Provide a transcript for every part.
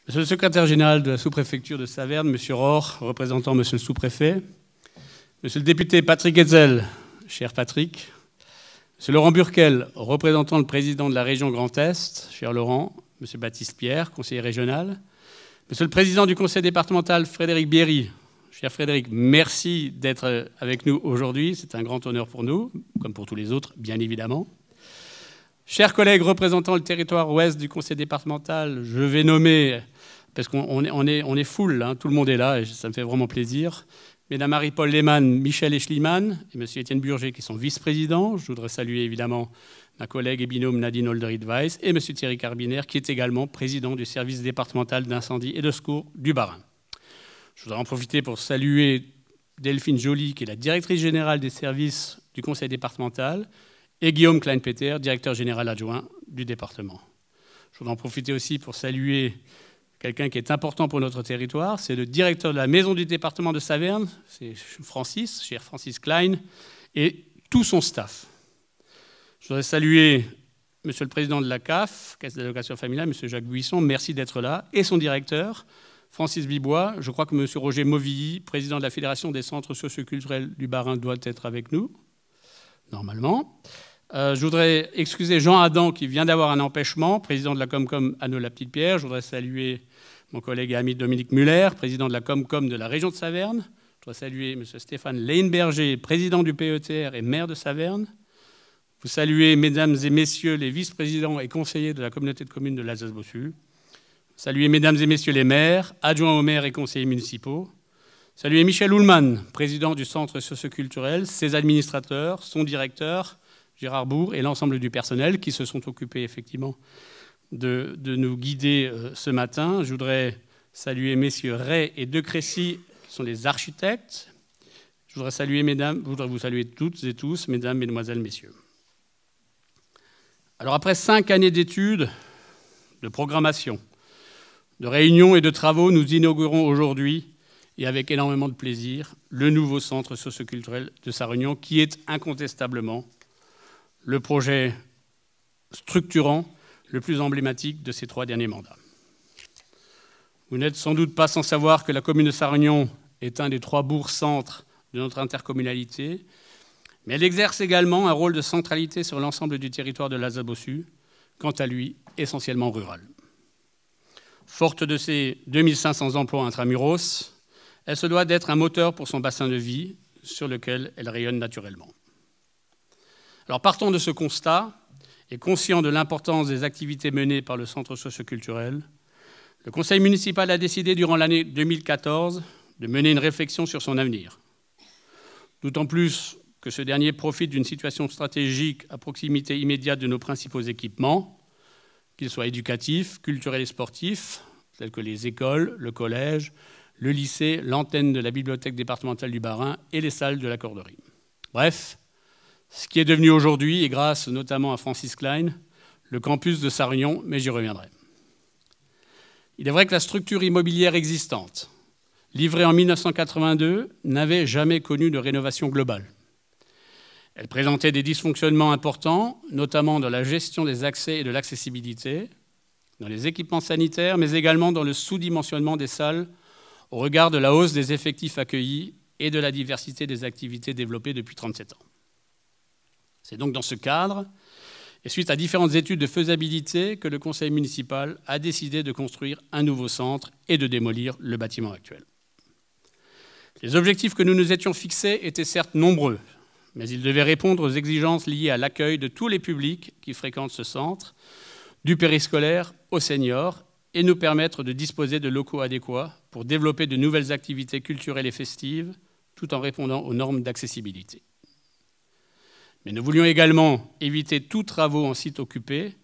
Monsieur le secrétaire général de la sous-préfecture de Saverne, Monsieur Rohr, représentant Monsieur le sous-préfet, Monsieur le député Patrick Hetzel, cher Patrick, Monsieur Laurent Burquel, représentant le président de la région Grand Est, cher Laurent, Monsieur Baptiste Pierre, conseiller régional, Monsieur le président du conseil départemental Frédéric Bierry, cher Frédéric, merci d'être avec nous aujourd'hui, c'est un grand honneur pour nous, comme pour tous les autres, bien évidemment. Chers collègues représentant le territoire ouest du conseil départemental, je vais nommer, parce qu'on est full, hein, tout le monde est là, et ça me fait vraiment plaisir, Mesdames Marie-Paul Lehmann, Michel Eschliman et Monsieur Étienne Burger, qui sont vice-présidents. Je voudrais saluer évidemment ma collègue et binôme Nadine Olderit-Weiss et Monsieur Thierry Carbinaire, qui est également président du service départemental d'incendie et de secours du Bas-Rhin. Je voudrais en profiter pour saluer Delphine Joly, qui est la directrice générale des services du conseil départemental, et Guillaume Klein-Peter, directeur général adjoint du département. Je voudrais en profiter aussi pour saluer quelqu'un qui est important pour notre territoire, c'est le directeur de la maison du département de Saverne, c'est Francis, cher Francis Klein, et tout son staff. Je voudrais saluer Monsieur le président de la CAF, Caisse d'allocation familiale, Monsieur Jacques Buisson, merci d'être là, et son directeur, Francis Bibois. Je crois que Monsieur Roger Mauvilly, président de la Fédération des centres socioculturels du Bas-Rhin, doit être avec nous, normalement. Je voudrais excuser Jean Adam, qui vient d'avoir un empêchement, président de la Comcom Anneau-la-Petite-Pierre. Je voudrais saluer mon collègue et ami Dominique Muller, président de la Comcom de la région de Saverne. Je voudrais saluer M. Stéphane Leinberger, président du PETR et maire de Saverne. Vous saluez, mesdames et messieurs, les vice-présidents et conseillers de la communauté de communes de l'Alsace-Bossu. Saluez, mesdames et messieurs, les maires, adjoints aux maires et conseillers municipaux. Saluez Michel Houlman, président du centre socioculturel, ses administrateurs, son directeur, Gérard Bourg, et l'ensemble du personnel qui se sont occupés effectivement de nous guider ce matin. Je voudrais saluer messieurs Ray et De Crécy, qui sont les architectes. Je voudrais vous saluer toutes et tous, mesdames, mesdemoiselles, messieurs. Alors après 5 années d'études, de programmation, de réunions et de travaux, nous inaugurons aujourd'hui, et avec énormément de plaisir, le nouveau centre socioculturel de Sarre-Union, qui est incontestablement le projet structurant le plus emblématique de ces 3 derniers mandats. Vous n'êtes sans doute pas sans savoir que la commune de Sarre-Union est un des 3 bourgs-centres de notre intercommunalité, mais elle exerce également un rôle de centralité sur l'ensemble du territoire de l'Alsace-Bossu, quant à lui essentiellement rural. Forte de ses 2500 emplois intramuros, elle se doit d'être un moteur pour son bassin de vie sur lequel elle rayonne naturellement. Alors partons de ce constat, et conscient de l'importance des activités menées par le centre socioculturel, le conseil municipal a décidé durant l'année 2014 de mener une réflexion sur son avenir. D'autant plus que ce dernier profite d'une situation stratégique à proximité immédiate de nos principaux équipements, qu'ils soient éducatifs, culturels et sportifs, tels que les écoles, le collège, le lycée, l'antenne de la bibliothèque départementale du Bas-Rhin et les salles de la Corderie. Bref, ce qui est devenu aujourd'hui, et grâce notamment à Francis Klein, le campus de Sarre-Union, mais j'y reviendrai. Il est vrai que la structure immobilière existante, livrée en 1982, n'avait jamais connu de rénovation globale. Elle présentait des dysfonctionnements importants, notamment dans la gestion des accès et de l'accessibilité, dans les équipements sanitaires, mais également dans le sous-dimensionnement des salles au regard de la hausse des effectifs accueillis et de la diversité des activités développées depuis 37 ans. C'est donc dans ce cadre, et suite à différentes études de faisabilité, que le conseil municipal a décidé de construire un nouveau centre et de démolir le bâtiment actuel. Les objectifs que nous nous étions fixés étaient certes nombreux, mais ils devaient répondre aux exigences liées à l'accueil de tous les publics qui fréquentent ce centre, du périscolaire aux seniors, et nous permettre de disposer de locaux adéquats pour développer de nouvelles activités culturelles et festives, tout en répondant aux normes d'accessibilité. Mais nous voulions également éviter tous travaux en site occupé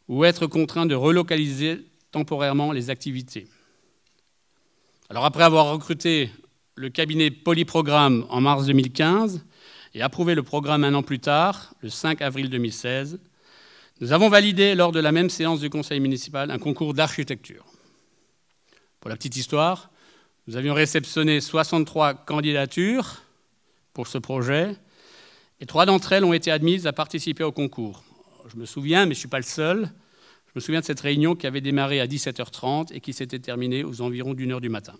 ou être contraints de relocaliser temporairement les activités. Alors après avoir recruté le cabinet Polyprogramme en mars 2015 et approuvé le programme un an plus tard, le 5 avril 2016, nous avons validé lors de la même séance du conseil municipal un concours d'architecture. Pour la petite histoire, nous avions réceptionné 63 candidatures pour ce projet, et 3 d'entre elles ont été admises à participer au concours. Je me souviens, mais je ne suis pas le seul, Je me souviens de cette réunion qui avait démarré à 17h30 et qui s'était terminée aux environs d'1h du matin.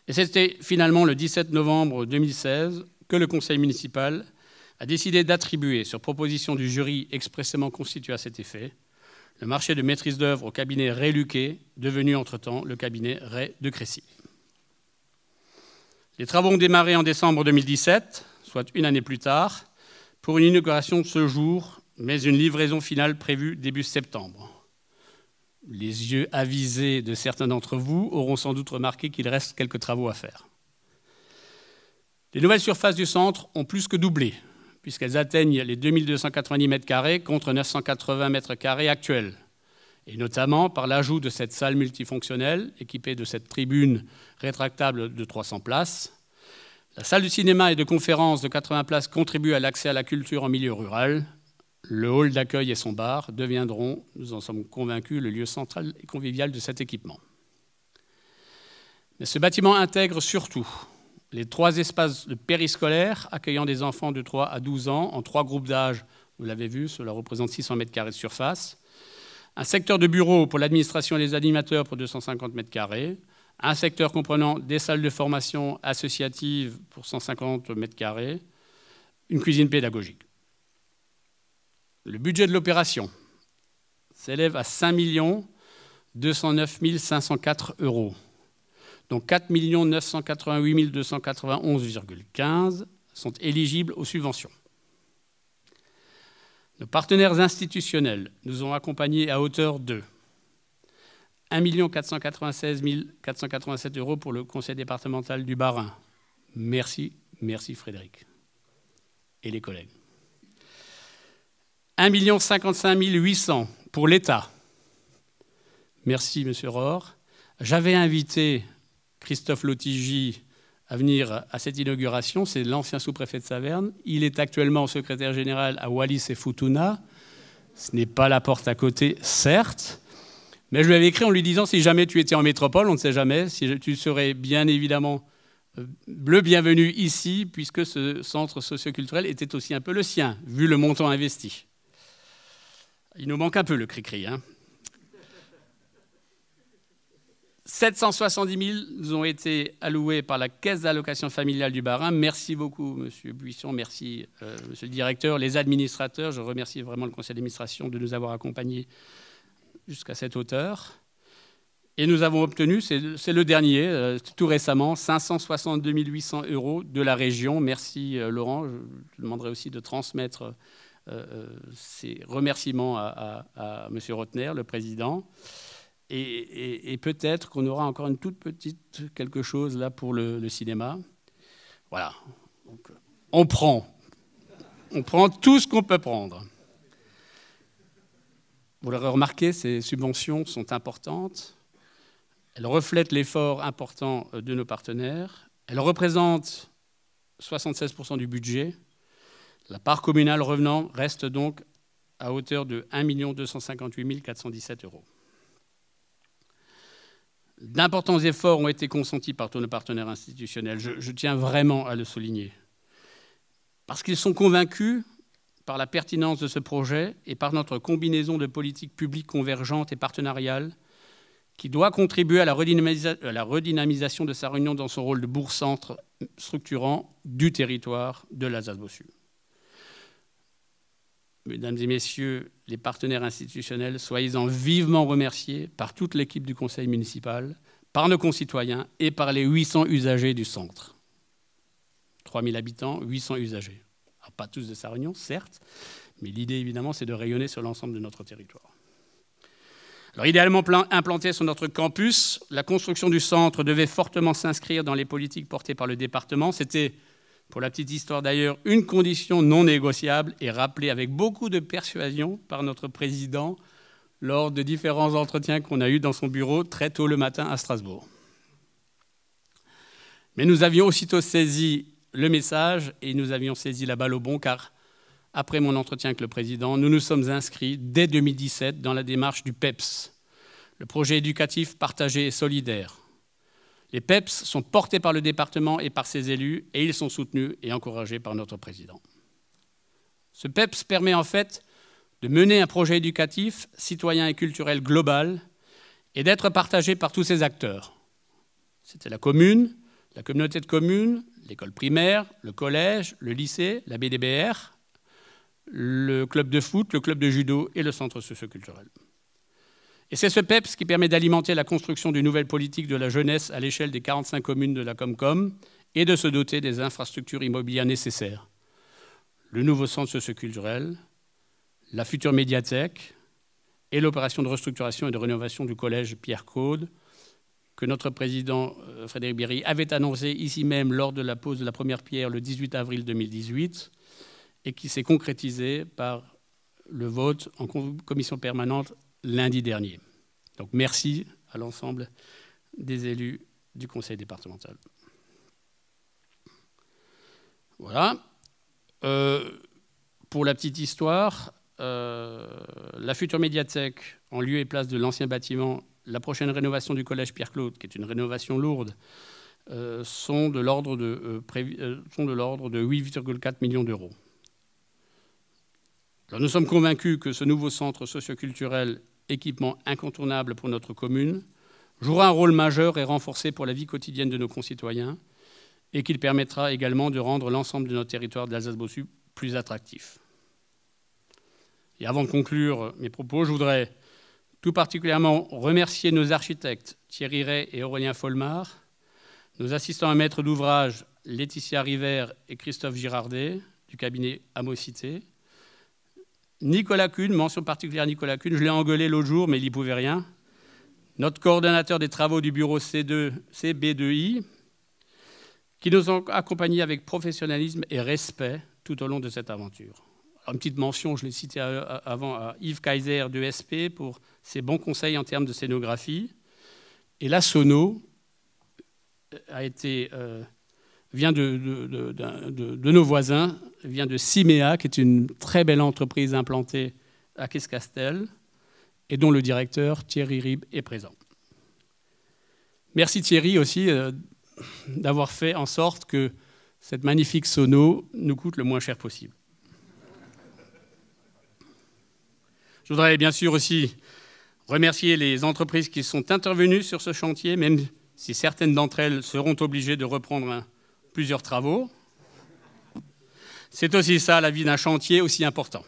Et c'était finalement le 17 novembre 2016 que le conseil municipal a décidé d'attribuer, sur proposition du jury expressément constitué à cet effet, le marché de maîtrise d'œuvre au cabinet Ray Luquet, devenu entre-temps le cabinet Ray de Crécy. Les travaux ont démarré en décembre 2017, soit une année plus tard, pour une inauguration de ce jour, mais une livraison finale prévue début septembre. Les yeux avisés de certains d'entre vous auront sans doute remarqué qu'il reste quelques travaux à faire. Les nouvelles surfaces du centre ont plus que doublé, puisqu'elles atteignent les 2290 m² contre 980 m² actuels, et notamment par l'ajout de cette salle multifonctionnelle équipée de cette tribune rétractable de 300 places. La salle du cinéma et de conférence de 80 places contribue à l'accès à la culture en milieu rural. Le hall d'accueil et son bar deviendront, nous en sommes convaincus, le lieu central et convivial de cet équipement. Mais ce bâtiment intègre surtout les 3 espaces de périscolaires accueillant des enfants de 3 à 12 ans en 3 groupes d'âge, vous l'avez vu, cela représente 600 m² de surface, un secteur de bureaux pour l'administration et les animateurs pour 250 m², un secteur comprenant des salles de formation associatives pour 150 m², une cuisine pédagogique. Le budget de l'opération s'élève à 5 209 504 €, dont 4 988 291,15 € sont éligibles aux subventions. Nos partenaires institutionnels nous ont accompagnés à hauteur de 1 496 487 € pour le conseil départemental du Bas-Rhin. Merci, merci Frédéric et les collègues. 1 055 800 € pour l'État. Merci, monsieur Rohr. J'avais invité Christophe Lotigi à venir à cette inauguration. C'est l'ancien sous-préfet de Saverne. Il est actuellement secrétaire général à Wallis et Futuna. Ce n'est pas la porte à côté, certes. Mais je lui avais écrit en lui disant, si jamais tu étais en métropole, on ne sait jamais, si tu serais bien évidemment le bienvenu ici, puisque ce centre socioculturel était aussi un peu le sien, vu le montant investi. Il nous manque un peu le cri-cri. 770 000 nous ont été alloués par la Caisse d'allocation familiale du Bas-Rhin. Merci beaucoup, monsieur Buisson, merci, monsieur le directeur, les administrateurs. Je remercie vraiment le conseil d'administration de nous avoir accompagnés jusqu'à cette hauteur. Et nous avons obtenu, c'est le dernier, tout récemment, 562 800 € de la région. Merci Laurent, je demanderai aussi de transmettre ces remerciements à M. Rotner, le président. Et peut-être qu'on aura encore une toute petite quelque chose là pour le cinéma. Voilà. Donc, on prend tout ce qu'on peut prendre. Vous l'aurez remarqué, ces subventions sont importantes. Elles reflètent l'effort important de nos partenaires. Elles représentent 76% du budget. La part communale revenant reste donc à hauteur de 1 258 417 €. D'importants efforts ont été consentis par tous nos partenaires institutionnels. Je tiens vraiment à le souligner. Parce qu'ils sont convaincus par la pertinence de ce projet et par notre combinaison de politiques publiques convergentes et partenariales qui doit contribuer à la redynamisation de Sarre-Union dans son rôle de bourg-centre structurant du territoire de l'Alsace-Bossu. Mesdames et messieurs les partenaires institutionnels, soyez-en vivement remerciés par toute l'équipe du conseil municipal, par nos concitoyens et par les 800 usagers du centre. 3 000 habitants, 800 usagers. Alors, pas tous de Sarre-Union, certes, mais l'idée, évidemment, c'est de rayonner sur l'ensemble de notre territoire. Alors, idéalement implanté sur notre campus, la construction du centre devait fortement s'inscrire dans les politiques portées par le département. C'était, pour la petite histoire d'ailleurs, une condition non négociable et rappelée avec beaucoup de persuasion par notre président lors de différents entretiens qu'on a eus dans son bureau très tôt le matin à Strasbourg. Mais nous avions aussitôt saisi le message et nous avions saisi la balle au bond car, après mon entretien avec le président, nous nous sommes inscrits dès 2017 dans la démarche du PEPS, le projet éducatif partagé et solidaire. Les PEPS sont portés par le département et par ses élus et ils sont soutenus et encouragés par notre président. Ce PEPS permet en fait de mener un projet éducatif, citoyen et culturel global et d'être partagé par tous ses acteurs. C'était la commune, la communauté de communes, l'école primaire, le collège, le lycée, la BDBR, le club de foot, le club de judo et le centre socioculturel. Et c'est ce PEPS qui permet d'alimenter la construction d'une nouvelle politique de la jeunesse à l'échelle des 45 communes de la Comcom et de se doter des infrastructures immobilières nécessaires. Le nouveau centre socioculturel, la future médiathèque et l'opération de restructuration et de rénovation du collège Pierre-Claude, que notre président Frédéric Bierry avait annoncé ici même lors de la pose de la première pierre le 18 avril 2018 et qui s'est concrétisé par le vote en commission permanente lundi dernier. Donc merci à l'ensemble des élus du conseil départemental. Voilà. Pour la petite histoire, la future médiathèque, en lieu et place de l'ancien bâtiment, la prochaine rénovation du collège Pierre-Claude, qui est une rénovation lourde, sont de l'ordre de 8,4 millions d'euros. Alors, nous sommes convaincus que ce nouveau centre socioculturel, équipement incontournable pour notre commune, jouera un rôle majeur et renforcé pour la vie quotidienne de nos concitoyens et qu'il permettra également de rendre l'ensemble de notre territoire d'Alsace-Bossu plus attractif. Et avant de conclure mes propos, je voudrais tout particulièrement remercier nos architectes Thierry Ray et Aurélien Folmar, nos assistants à maître d'ouvrage Laetitia River et Christophe Girardet du cabinet Amocité, Nicolas Kuhn, mention particulière à Nicolas Kuhn, je l'ai engueulé l'autre jour mais il n'y pouvait rien, notre coordonnateur des travaux du bureau CB2I, qui nous ont accompagnés avec professionnalisme et respect tout au long de cette aventure. Alors, une petite mention, je l'ai cité avant, à Yves Kaiser de SP pour ses bons conseils en termes de scénographie. Et la Sono vient de nos voisins, vient de Simea, qui est une très belle entreprise implantée à Quescastel et dont le directeur Thierry Rib est présent. Merci Thierry aussi d'avoir fait en sorte que cette magnifique Sono nous coûte le moins cher possible. Je voudrais bien sûr aussi remercier les entreprises qui sont intervenues sur ce chantier, même si certaines d'entre elles seront obligées de reprendre plusieurs travaux. C'est aussi ça, la vie d'un chantier aussi important.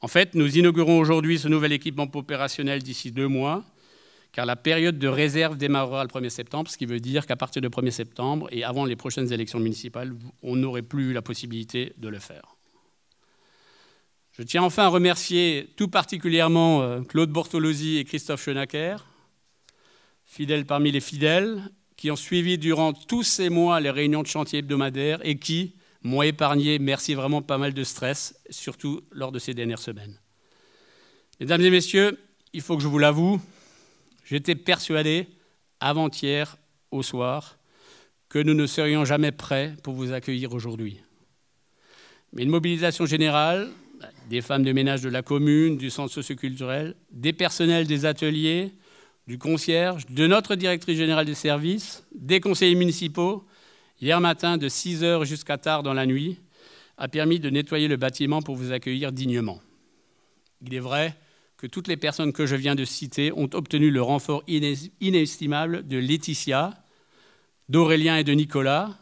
En fait, nous inaugurons aujourd'hui ce nouvel équipement opérationnel d'ici 2 mois, car la période de réserve démarrera le 1er septembre, ce qui veut dire qu'à partir du 1er septembre et avant les prochaines élections municipales, on n'aurait plus la possibilité de le faire. Je tiens enfin à remercier tout particulièrement Claude Bortolozzi et Christophe Schenacker, fidèles parmi les fidèles, qui ont suivi durant tous ces mois les réunions de chantier hebdomadaires et qui m'ont épargné, merci vraiment, pas mal de stress, surtout lors de ces dernières semaines. Mesdames et messieurs, il faut que je vous l'avoue, j'étais persuadé, avant-hier au soir, que nous ne serions jamais prêts pour vous accueillir aujourd'hui. Mais une mobilisation générale, des femmes de ménage de la commune, du centre socioculturel, des personnels des ateliers, du concierge, de notre directrice générale des services, des conseillers municipaux, hier matin de 6 h jusqu'à tard dans la nuit, a permis de nettoyer le bâtiment pour vous accueillir dignement. Il est vrai que toutes les personnes que je viens de citer ont obtenu le renfort inestimable de Laetitia, d'Aurélien et de Nicolas,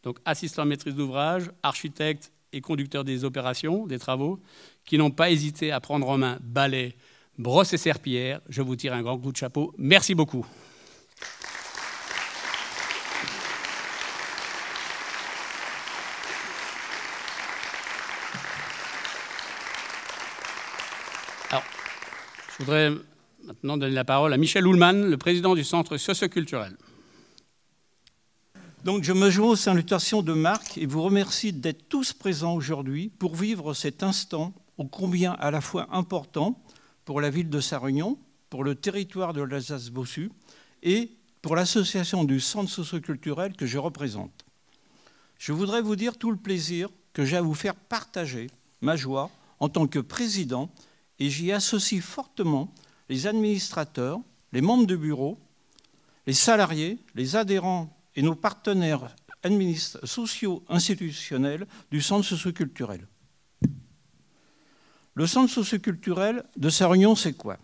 donc assistants maîtrise d'ouvrage, architectes et conducteurs des opérations, des travaux, qui n'ont pas hésité à prendre en main balai, brosse et serpillière. Je vous tire un grand coup de chapeau. Merci beaucoup. Alors, je voudrais maintenant donner la parole à Michel Houlman, le président du Centre socioculturel. Donc je me joins aux salutations de Marc et vous remercie d'être tous présents aujourd'hui pour vivre cet instant ô combien à la fois important pour la ville de Sarre-Union, pour le territoire de l'Alsace-Bossu et pour l'association du centre socioculturel que je représente. Je voudrais vous dire tout le plaisir que j'ai à vous faire partager ma joie en tant que président et j'y associe fortement les administrateurs, les membres de bureau, les salariés, les adhérents et nos partenaires socio-institutionnels du centre socioculturel. Le centre socioculturel de Sarre-Union, c'est quoi?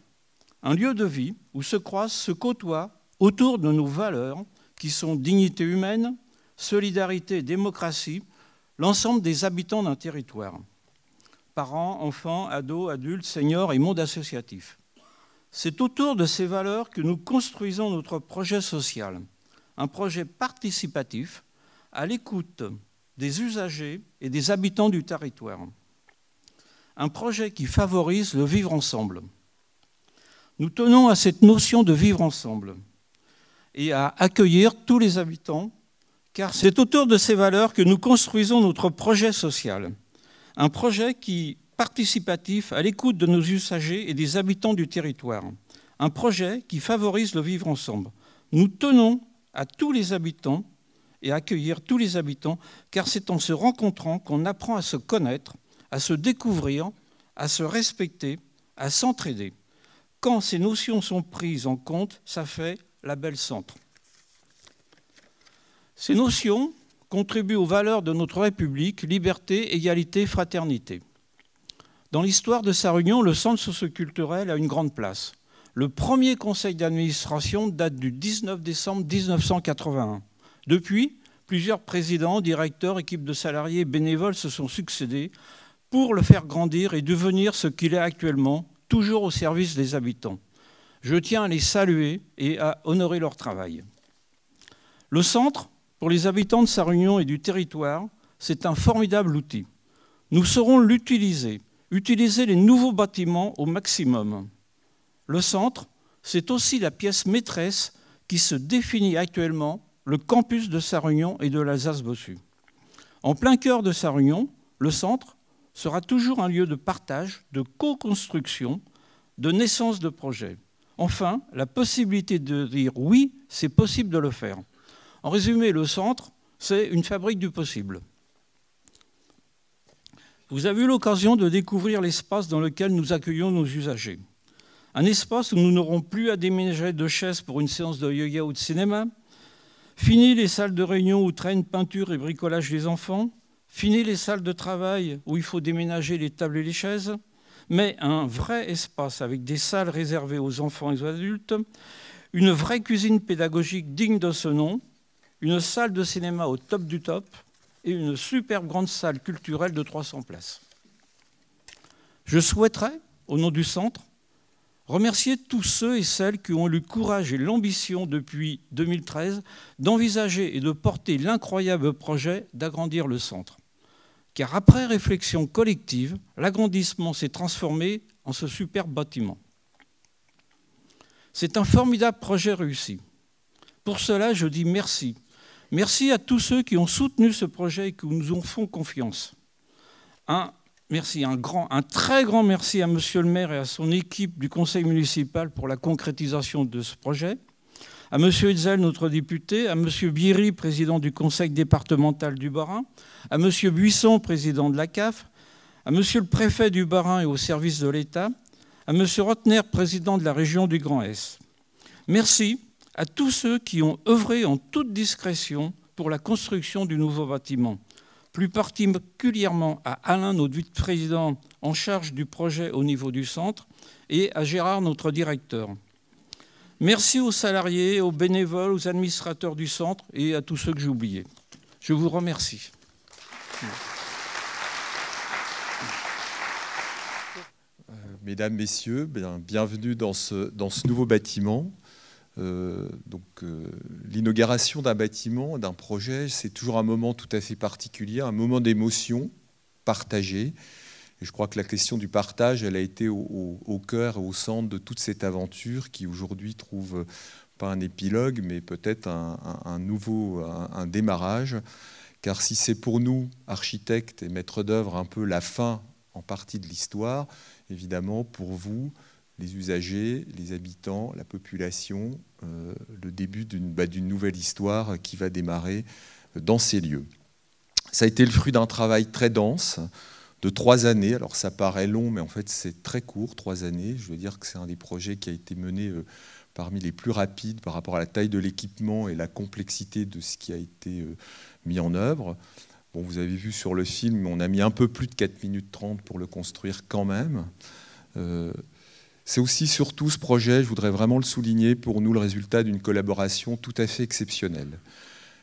Un lieu de vie où se croisent, se côtoient autour de nos valeurs qui sont dignité humaine, solidarité et démocratie, l'ensemble des habitants d'un territoire. Parents, enfants, ados, adultes, seniors et monde associatif. C'est autour de ces valeurs que nous construisons notre projet social, un projet participatif à l'écoute des usagers et des habitants du territoire. Un projet qui favorise le vivre ensemble. Nous tenons à cette notion de vivre ensemble et à accueillir tous les habitants, car c'est autour de ces valeurs que nous construisons notre projet social. Un projet participatif à l'écoute de nos usagers et des habitants du territoire. Un projet qui favorise le vivre ensemble. Nous tenons à tous les habitants et à accueillir tous les habitants, car c'est en se rencontrant qu'on apprend à se connaître, à se découvrir, à se respecter, à s'entraider. Quand ces notions sont prises en compte, ça fait label centre. Ces notions contribuent aux valeurs de notre République, liberté, égalité, fraternité. Dans l'histoire de Sarre-Union, le centre socioculturel a une grande place. Le premier conseil d'administration date du 19 décembre 1981. Depuis, plusieurs présidents, directeurs, équipes de salariés et bénévoles se sont succédés pour le faire grandir et devenir ce qu'il est actuellement, toujours au service des habitants. Je tiens à les saluer et à honorer leur travail. Le centre, pour les habitants de Sarre-Union et du territoire, c'est un formidable outil. Nous saurons l'utiliser, utiliser les nouveaux bâtiments au maximum. Le centre, c'est aussi la pièce maîtresse qui se définit actuellement, le campus de Sarre-Union et de l'Alsace-Bossu. En plein cœur de Sarre-Union, le centre sera toujours un lieu de partage, de co-construction, de naissance de projets. Enfin, la possibilité de dire oui, c'est possible de le faire. En résumé, le centre, c'est une fabrique du possible. Vous avez eu l'occasion de découvrir l'espace dans lequel nous accueillons nos usagers. Un espace où nous n'aurons plus à déménager de chaises pour une séance de yoga ou de cinéma. Fini les salles de réunion où traînent peinture et bricolage des enfants. Fini les salles de travail où il faut déménager les tables et les chaises. Mais un vrai espace avec des salles réservées aux enfants et aux adultes. Une vraie cuisine pédagogique digne de ce nom. Une salle de cinéma au top du top. Et une superbe grande salle culturelle de 300 places. Je souhaiterais, au nom du centre, remercier tous ceux et celles qui ont eu le courage et l'ambition depuis 2013 d'envisager et de porter l'incroyable projet d'agrandir le centre. Car après réflexion collective, l'agrandissement s'est transformé en ce superbe bâtiment. C'est un formidable projet réussi. Pour cela, je dis merci. Merci à tous ceux qui ont soutenu ce projet et qui nous ont fait confiance. Merci, un très grand merci à Monsieur le maire et à son équipe du conseil municipal pour la concrétisation de ce projet, à Monsieur Hetzel, notre député, à Monsieur Biry, président du conseil départemental du Bas-Rhin, à Monsieur Buisson, président de la CAF, à Monsieur le préfet du Bas-Rhin et au service de l'État, à Monsieur Rotner, président de la région du Grand Est. Merci à tous ceux qui ont œuvré en toute discrétion pour la construction du nouveau bâtiment. Plus particulièrement à Alain, notre vice-président en charge du projet au niveau du centre, et à Gérard, notre directeur. Merci aux salariés, aux bénévoles, aux administrateurs du centre et à tous ceux que j'ai oubliés. Je vous remercie. Mesdames, Messieurs, bienvenue dans ce nouveau bâtiment. L'inauguration d'un bâtiment, d'un projet, c'est toujours un moment tout à fait particulier, un moment d'émotion partagée. Et je crois que la question du partage, elle a été au cœur et au centre de toute cette aventure qui aujourd'hui trouve pas un épilogue, mais peut-être un démarrage. Car si c'est pour nous, architectes et maîtres d'œuvre, un peu la fin en partie de l'histoire, évidemment, pour vous, les usagers, les habitants, la population, le début d'une nouvelle histoire qui va démarrer dans ces lieux. Ça a été le fruit d'un travail très dense, de 3 années. Alors ça paraît long, mais en fait c'est très court, 3 années. Je veux dire que c'est un des projets qui a été mené parmi les plus rapides par rapport à la taille de l'équipement et la complexité de ce qui a été mis en œuvre. Bon, vous avez vu sur le film, on a mis un peu plus de 4 minutes 30 pour le construire quand même. C'est aussi, surtout, ce projet, je voudrais vraiment le souligner, pour nous, le résultat d'une collaboration tout à fait exceptionnelle.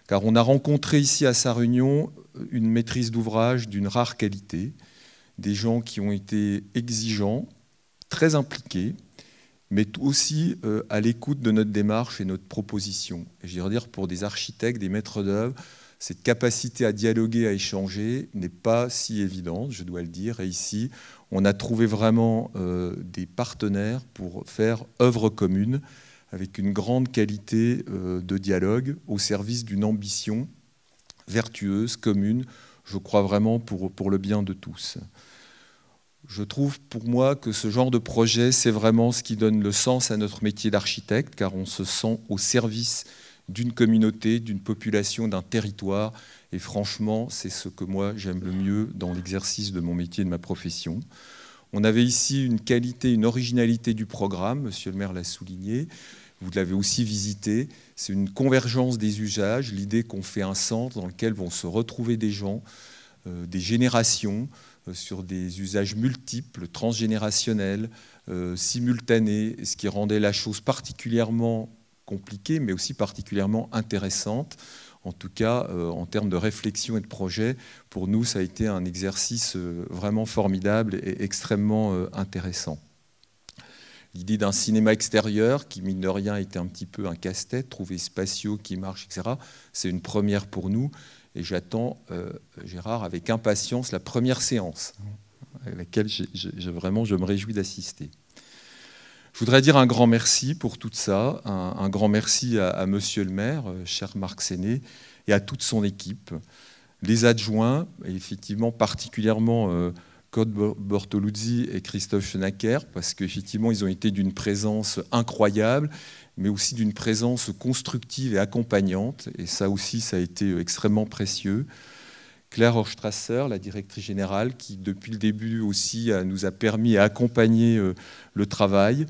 Car on a rencontré ici à Sarre-Union une maîtrise d'ouvrage d'une rare qualité, des gens qui ont été exigeants, très impliqués, mais aussi à l'écoute de notre démarche et notre proposition. Et je veux dire, pour des architectes, des maîtres d'œuvre, cette capacité à dialoguer, à échanger n'est pas si évidente, je dois le dire. Et ici, on a trouvé vraiment des partenaires pour faire œuvre commune, avec une grande qualité de dialogue au service d'une ambition vertueuse, commune, je crois vraiment pour le bien de tous. Je trouve pour moi que ce genre de projet, c'est vraiment ce qui donne le sens à notre métier d'architecte, car on se sent au service d'une communauté, d'une population, d'un territoire. Et franchement, c'est ce que moi j'aime le mieux dans l'exercice de mon métier, de ma profession. On avait ici une qualité, une originalité du programme, monsieur le maire l'a souligné. Vous l'avez aussi visité, c'est une convergence des usages, l'idée qu'on fait un centre dans lequel vont se retrouver des gens, des générations, sur des usages multiples, transgénérationnels, simultanés, ce qui rendait la chose particulièrement compliquée, mais aussi particulièrement intéressante. En tout cas, en termes de réflexion et de projet, pour nous, ça a été un exercice vraiment formidable et extrêmement intéressant. L'idée d'un cinéma extérieur, qui mine de rien était un petit peu un casse-tête, trouver spatiaux qui marchent, etc., c'est une première pour nous. Et j'attends, Gérard, avec impatience la première séance, à laquelle je me réjouis d'assister. Je voudrais dire un grand merci pour tout ça, un grand merci à monsieur le maire, cher Marc Séné, et à toute son équipe, les adjoints, et effectivement particulièrement Claude Bortoluzzi et Christophe Schenacker, parce qu'effectivement, ils ont été d'une présence incroyable, mais aussi d'une présence constructive et accompagnante. Et ça aussi, ça a été extrêmement précieux. Claire Horstrasser, la directrice générale, qui depuis le début aussi nous a permis et accompagné le travail.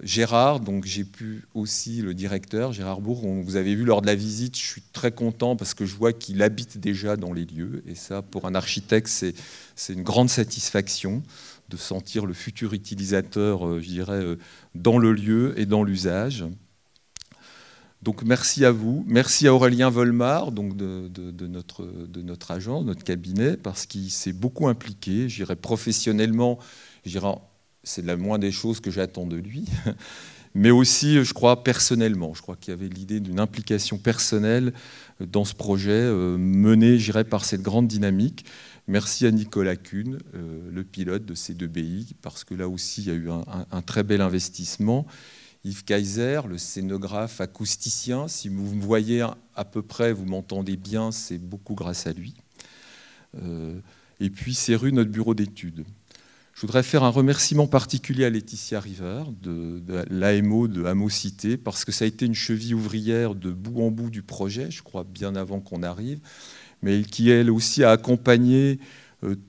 Gérard, donc j'ai pu aussi, le directeur, Gérard Bourg, vous avez vu lors de la visite, je suis très content parce que je vois qu'il habite déjà dans les lieux. Et ça, pour un architecte, c'est une grande satisfaction de sentir le futur utilisateur, je dirais, dans le lieu et dans l'usage. Donc merci à vous, merci à Aurélien Volmar, donc de notre agence, notre cabinet, parce qu'il s'est beaucoup impliqué, je dirais professionnellement, je dirais, c'est la moindre des choses que j'attends de lui, mais aussi, je crois, personnellement. Je crois qu'il y avait l'idée d'une implication personnelle dans ce projet mené, je dirais, par cette grande dynamique. Merci à Nicolas Kuhn, le pilote de ces 2 BI, parce que là aussi, il y a eu un très bel investissement. Yves Kaiser, le scénographe acousticien. Si vous me voyez à peu près, vous m'entendez bien, c'est beaucoup grâce à lui. Et puis, Céru, notre bureau d'études. Je voudrais faire un remerciement particulier à Laetitia River, de l'AMO de Hameau Cité, parce que ça a été une cheville ouvrière de bout en bout du projet, je crois bien avant qu'on arrive, mais qui, elle aussi, a accompagné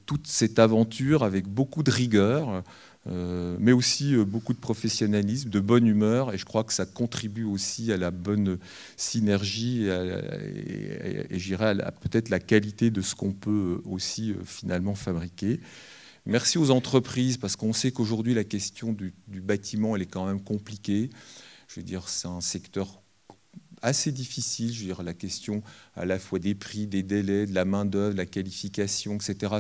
toute cette aventure avec beaucoup de rigueur, mais aussi beaucoup de professionnalisme, de bonne humeur, et je crois que ça contribue aussi à la bonne synergie et je dirais peut-être la qualité de ce qu'on peut aussi finalement fabriquer. Merci aux entreprises, parce qu'on sait qu'aujourd'hui, la question du bâtiment, elle est quand même compliquée. Je veux dire, c'est un secteur assez difficile. Je veux dire, la question à la fois des prix, des délais, de la main-d'œuvre, de la qualification, etc.,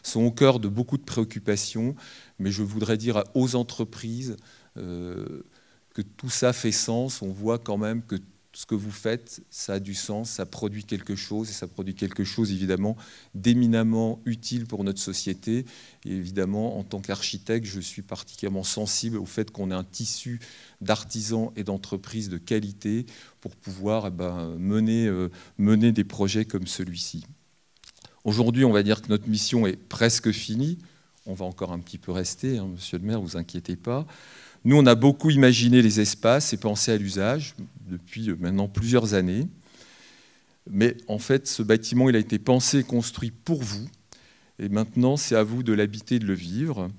sont au cœur de beaucoup de préoccupations. Mais je voudrais dire aux entreprises que tout ça fait sens. On voit quand même que ce que vous faites, ça a du sens, ça produit quelque chose, et ça produit quelque chose évidemment d'éminemment utile pour notre société. Et évidemment, en tant qu'architecte, je suis particulièrement sensible au fait qu'on ait un tissu d'artisans et d'entreprises de qualité pour pouvoir mener des projets comme celui-ci. Aujourd'hui, on va dire que notre mission est presque finie. On va encore un petit peu rester, hein, monsieur le maire, ne vous inquiétez pas. Nous, on a beaucoup imaginé les espaces et pensé à l'usage depuis maintenant plusieurs années. Mais en fait, ce bâtiment, il a été pensé et construit pour vous. Et maintenant, c'est à vous de l'habiter et de le vivre.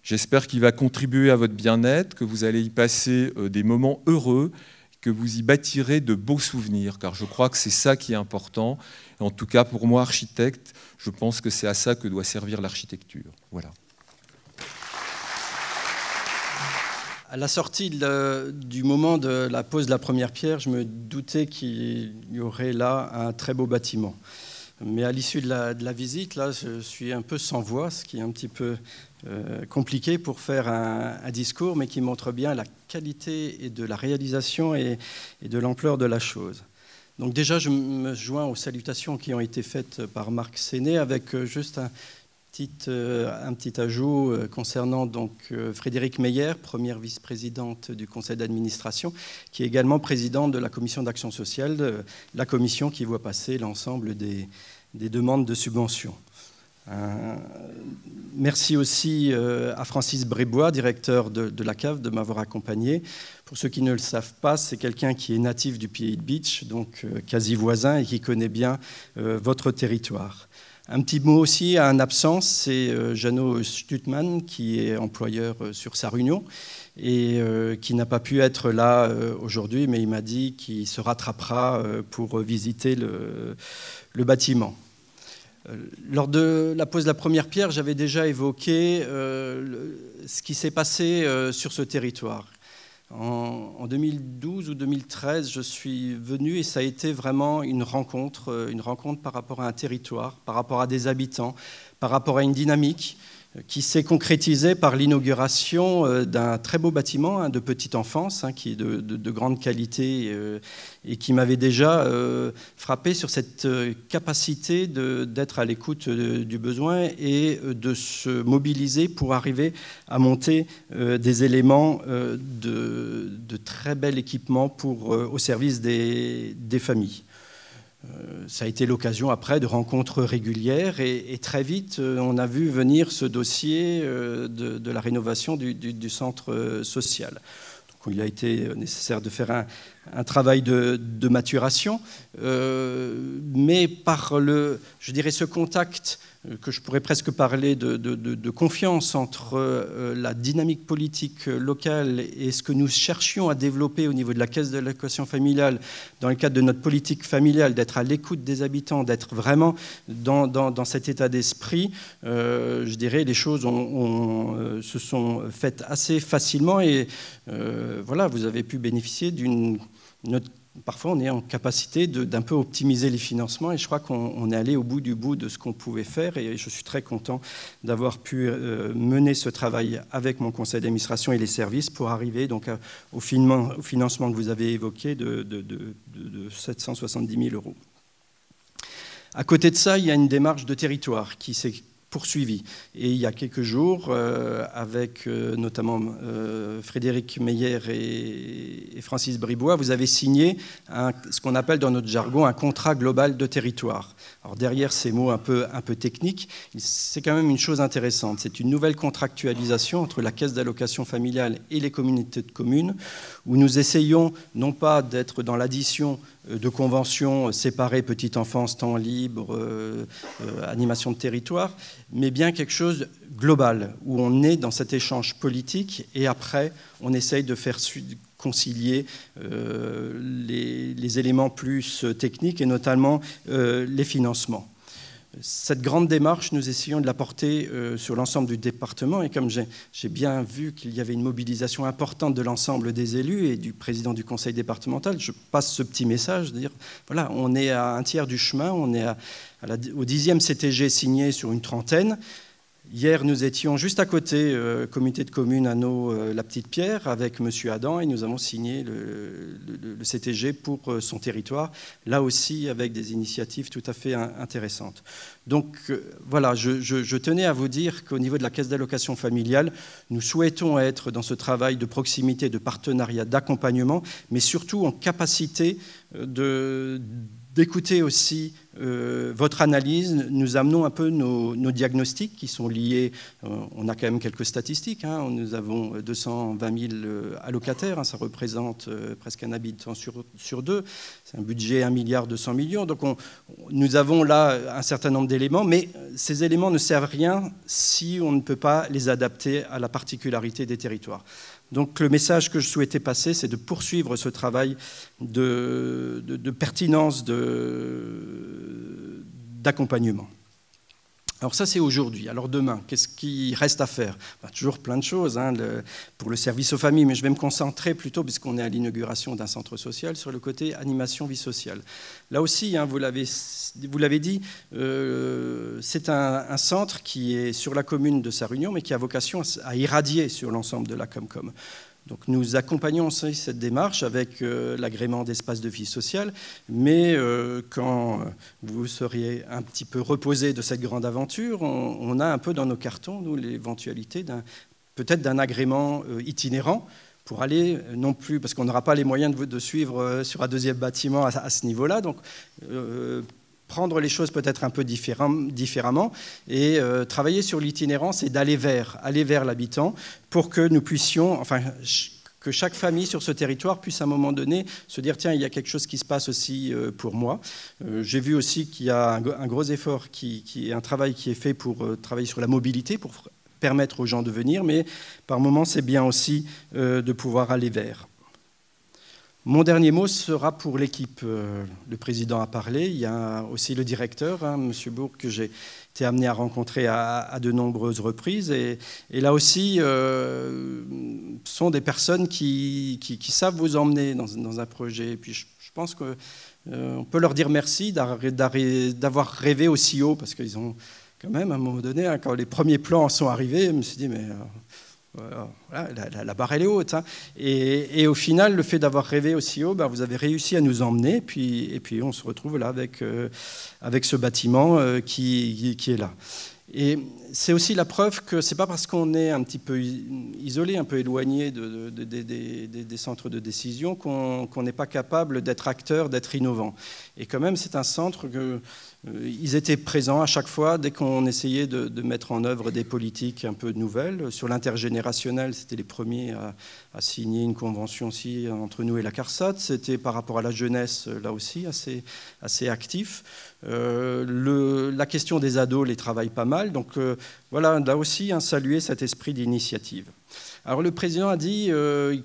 J'espère qu'il va contribuer à votre bien-être, que vous allez y passer des moments heureux, que vous y bâtirez de beaux souvenirs, car je crois que c'est ça qui est important. Et en tout cas, pour moi, architecte, je pense que c'est à ça que doit servir l'architecture. Voilà. À la sortie du moment de la pose de la première pierre, je me doutais qu'il y aurait là un très beau bâtiment. Mais à l'issue de la visite, là, je suis un peu sans voix, ce qui est un petit peu compliqué pour faire un discours, mais qui montre bien la qualité et de la réalisation et de l'ampleur de la chose. Donc déjà, je me joins aux salutations qui ont été faites par Marc Séné, avec juste un petit ajout concernant donc Frédérique Meyer, première vice-présidente du conseil d'administration, qui est également présidente de la commission d'action sociale, la commission qui voit passer l'ensemble des demandes de subventions. Merci aussi à Francis Brébois, directeur de la CAF, de m'avoir accompagné. Pour ceux qui ne le savent pas, c'est quelqu'un qui est natif du Pied Beach, donc quasi voisin, et qui connaît bien votre territoire. Un petit mot aussi à un absence, c'est Jeannot Stutman, qui est employeur sur Sarre-Union et qui n'a pas pu être là aujourd'hui, mais il m'a dit qu'il se rattrapera pour visiter le bâtiment. Lors de la pose de la première pierre, j'avais déjà évoqué ce qui s'est passé sur ce territoire. En 2012 ou 2013, je suis venu et ça a été vraiment une rencontre par rapport à un territoire, par rapport à des habitants, par rapport à une dynamique qui s'est concrétisée par l'inauguration d'un très beau bâtiment de petite enfance, qui est de grande qualité et qui m'avait déjà frappé sur cette capacité d'être à l'écoute du besoin et de se mobiliser pour arriver à monter des éléments de très bel équipement au service des familles. Ça a été l'occasion après de rencontres régulières et très vite on a vu venir ce dossier de la rénovation du centre social. Donc, il a été nécessaire de faire un travail de maturation, mais par je dirais ce contact que je pourrais presque parler de confiance entre la dynamique politique locale et ce que nous cherchions à développer au niveau de la caisse d'allocation familiale dans le cadre de notre politique familiale, d'être à l'écoute des habitants, d'être vraiment dans cet état d'esprit, je dirais les choses se sont faites assez facilement et voilà, vous avez pu bénéficier parfois, on est en capacité d'un peu optimiser les financements et je crois qu'on est allé au bout du bout de ce qu'on pouvait faire et je suis très content d'avoir pu mener ce travail avec mon conseil d'administration et les services pour arriver donc au financement que vous avez évoqué de 770 000 €. À côté de ça, il y a une démarche de territoire qui s'est poursuivi. Et il y a quelques jours, avec notamment Frédérique Meyer et Francis Brébois, vous avez signé ce qu'on appelle dans notre jargon un contrat global de territoire. Alors derrière ces mots un peu techniques, c'est quand même une chose intéressante. C'est une nouvelle contractualisation entre la caisse d'allocation familiale et les communautés de communes, où nous essayons non pas d'être dans l'addition de conventions séparées, petite enfance, temps libre, animation de territoire, mais bien quelque chose de global, où on est dans cet échange politique et après on essaye de faire concilier les éléments plus techniques et notamment les financements. Cette grande démarche, nous essayons de la porter sur l'ensemble du département et comme j'ai bien vu qu'il y avait une mobilisation importante de l'ensemble des élus et du président du conseil départemental, je passe ce petit message, de dire voilà, on est à un tiers du chemin, on est au 10e CTG signé sur une trentaine. Hier, nous étions juste à côté, comité de communes à la Petite Pierre, avec M. Adam, et nous avons signé le CTG pour son territoire, là aussi avec des initiatives tout à fait intéressantes. Donc voilà, je tenais à vous dire qu'au niveau de la caisse d'allocation familiale, nous souhaitons être dans ce travail de proximité, de partenariat, d'accompagnement, mais surtout en capacité d'écouter aussi votre analyse. Nous amenons un peu nos diagnostics qui sont liés, on a quand même quelques statistiques, nous avons 220 000 allocataires, ça représente presque un habitant sur deux, c'est un budget 1,2 milliard. Donc nous avons là un certain nombre d'éléments, mais ces éléments ne servent à rien si on ne peut pas les adapter à la particularité des territoires. Donc le message que je souhaitais passer, c'est de poursuivre ce travail de pertinence, d'accompagnement. Alors ça, c'est aujourd'hui. Alors demain, qu'est-ce qui reste à faire? Toujours plein de choses pour le service aux familles, mais je vais me concentrer plutôt, puisqu'on est à l'inauguration d'un centre social, sur le côté animation vie sociale. Là aussi, vous l'avez dit, c'est un centre qui est sur la commune de Sarre-Union, mais qui a vocation à irradier sur l'ensemble de la Comcom. Donc nous accompagnons aussi cette démarche avec l'agrément d'espace de vie sociale, mais quand vous seriez un petit peu reposé de cette grande aventure, on a un peu dans nos cartons, nous, l'éventualité peut-être d'un agrément itinérant pour aller, non plus, parce qu'on n'aura pas les moyens de suivre sur un deuxième bâtiment à ce niveau-là, donc prendre les choses peut-être un peu différemment et travailler sur l'itinérance et d'aller vers l'habitant pour que nous puissions, que chaque famille sur ce territoire puisse à un moment donné se dire tiens, il y a quelque chose qui se passe aussi pour moi. J'ai vu aussi qu'il y a un gros effort, un travail qui est fait pour travailler sur la mobilité, pour permettre aux gens de venir, mais par moments c'est bien aussi de pouvoir aller vers. Mon dernier mot sera pour l'équipe. Le président a parlé, il y a aussi le directeur, M. Bourg, que j'ai été amené à rencontrer à de nombreuses reprises. Et là aussi, sont des personnes qui savent vous emmener dans un projet. Et puis je pense qu'on peut leur dire merci d'avoir rêvé aussi haut, parce qu'ils ont quand même, à un moment donné, quand les premiers plans sont arrivés, je me suis dit, mais... Voilà, la barre elle est haute. Et au final, le fait d'avoir rêvé aussi haut, vous avez réussi à nous emmener. Et puis on se retrouve là avec ce bâtiment qui est là. Et c'est aussi la preuve que ce n'est pas parce qu'on est un petit peu isolé, un peu éloigné des centres de décision qu'on n'est pas capable d'être acteur, d'être innovant. Et quand même, c'est un centre que... Ils étaient présents à chaque fois dès qu'on essayait de mettre en œuvre des politiques un peu nouvelles. Sur l'intergénérationnel, c'était les premiers à signer une convention aussi entre nous et la CARSAT. C'était par rapport à la jeunesse, là aussi, assez actif. La question des ados les travaille pas mal. Donc voilà, là aussi, saluer cet esprit d'initiative. Alors le président a dit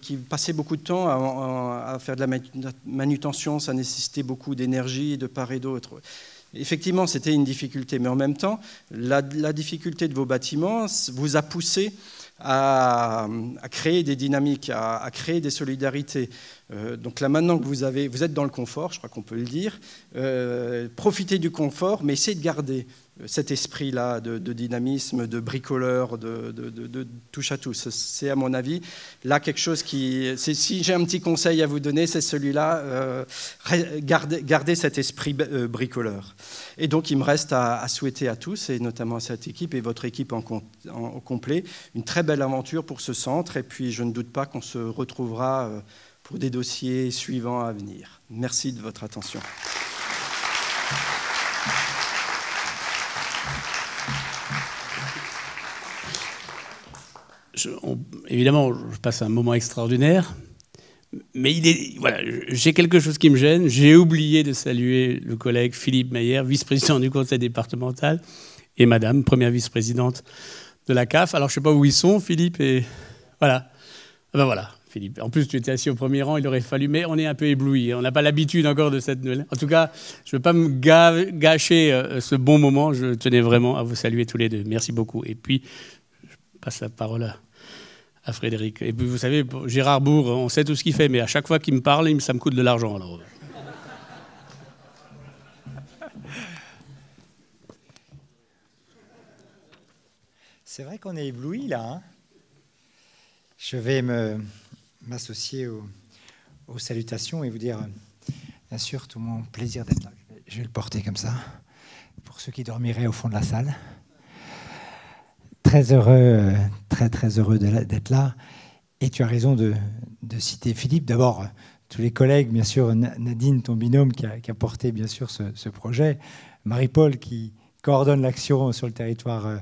qu'il passait beaucoup de temps à faire de la manutention, ça nécessitait beaucoup d'énergie de part et d'autre. Effectivement, c'était une difficulté, mais en même temps, la difficulté de vos bâtiments vous a poussé à créer des dynamiques, à créer des solidarités. Donc là, maintenant que vous êtes dans le confort, je crois qu'on peut le dire, profitez du confort, mais essayez de garder cet esprit-là de dynamisme, de bricoleur, de touche à tout. C'est à mon avis là quelque chose si j'ai un petit conseil à vous donner, c'est celui-là, gardez cet esprit bricoleur. Et donc il me reste à souhaiter à tous, et notamment à cette équipe et votre équipe en complet, une très belle aventure pour ce centre, et puis je ne doute pas qu'on se retrouvera pour des dossiers suivants à venir. Merci de votre attention. Évidemment, je passe un moment extraordinaire, mais voilà, j'ai quelque chose qui me gêne. J'ai oublié de saluer le collègue Philippe Meyer, vice-président du conseil départemental, et madame, première vice-présidente de la CAF. Alors, je ne sais pas où ils sont, Philippe, et voilà. Voilà, Philippe. En plus, tu étais assis au premier rang, il aurait fallu, mais on est un peu ébloui. On n'a pas l'habitude encore de cette nouvelle. En tout cas, je ne veux pas me gâcher ce bon moment. Je tenais vraiment à vous saluer tous les deux. Merci beaucoup. Et puis, je passe la parole à Frédéric. Et puis, vous savez, Gérard Bourg, on sait tout ce qu'il fait, mais à chaque fois qu'il me parle, ça me coûte de l'argent. Alors. C'est vrai qu'on est ébloui, là. Je vais m'associer aux salutations et vous dire, bien sûr, tout mon plaisir d'être là. Je vais le porter comme ça, pour ceux qui dormiraient au fond de la salle. Très heureux, très heureux d'être là. Et tu as raison de citer Philippe. D'abord, tous les collègues, bien sûr, Nadine, ton binôme, qui a porté, bien sûr, ce projet. Marie-Paul, qui coordonne l'action sur le territoire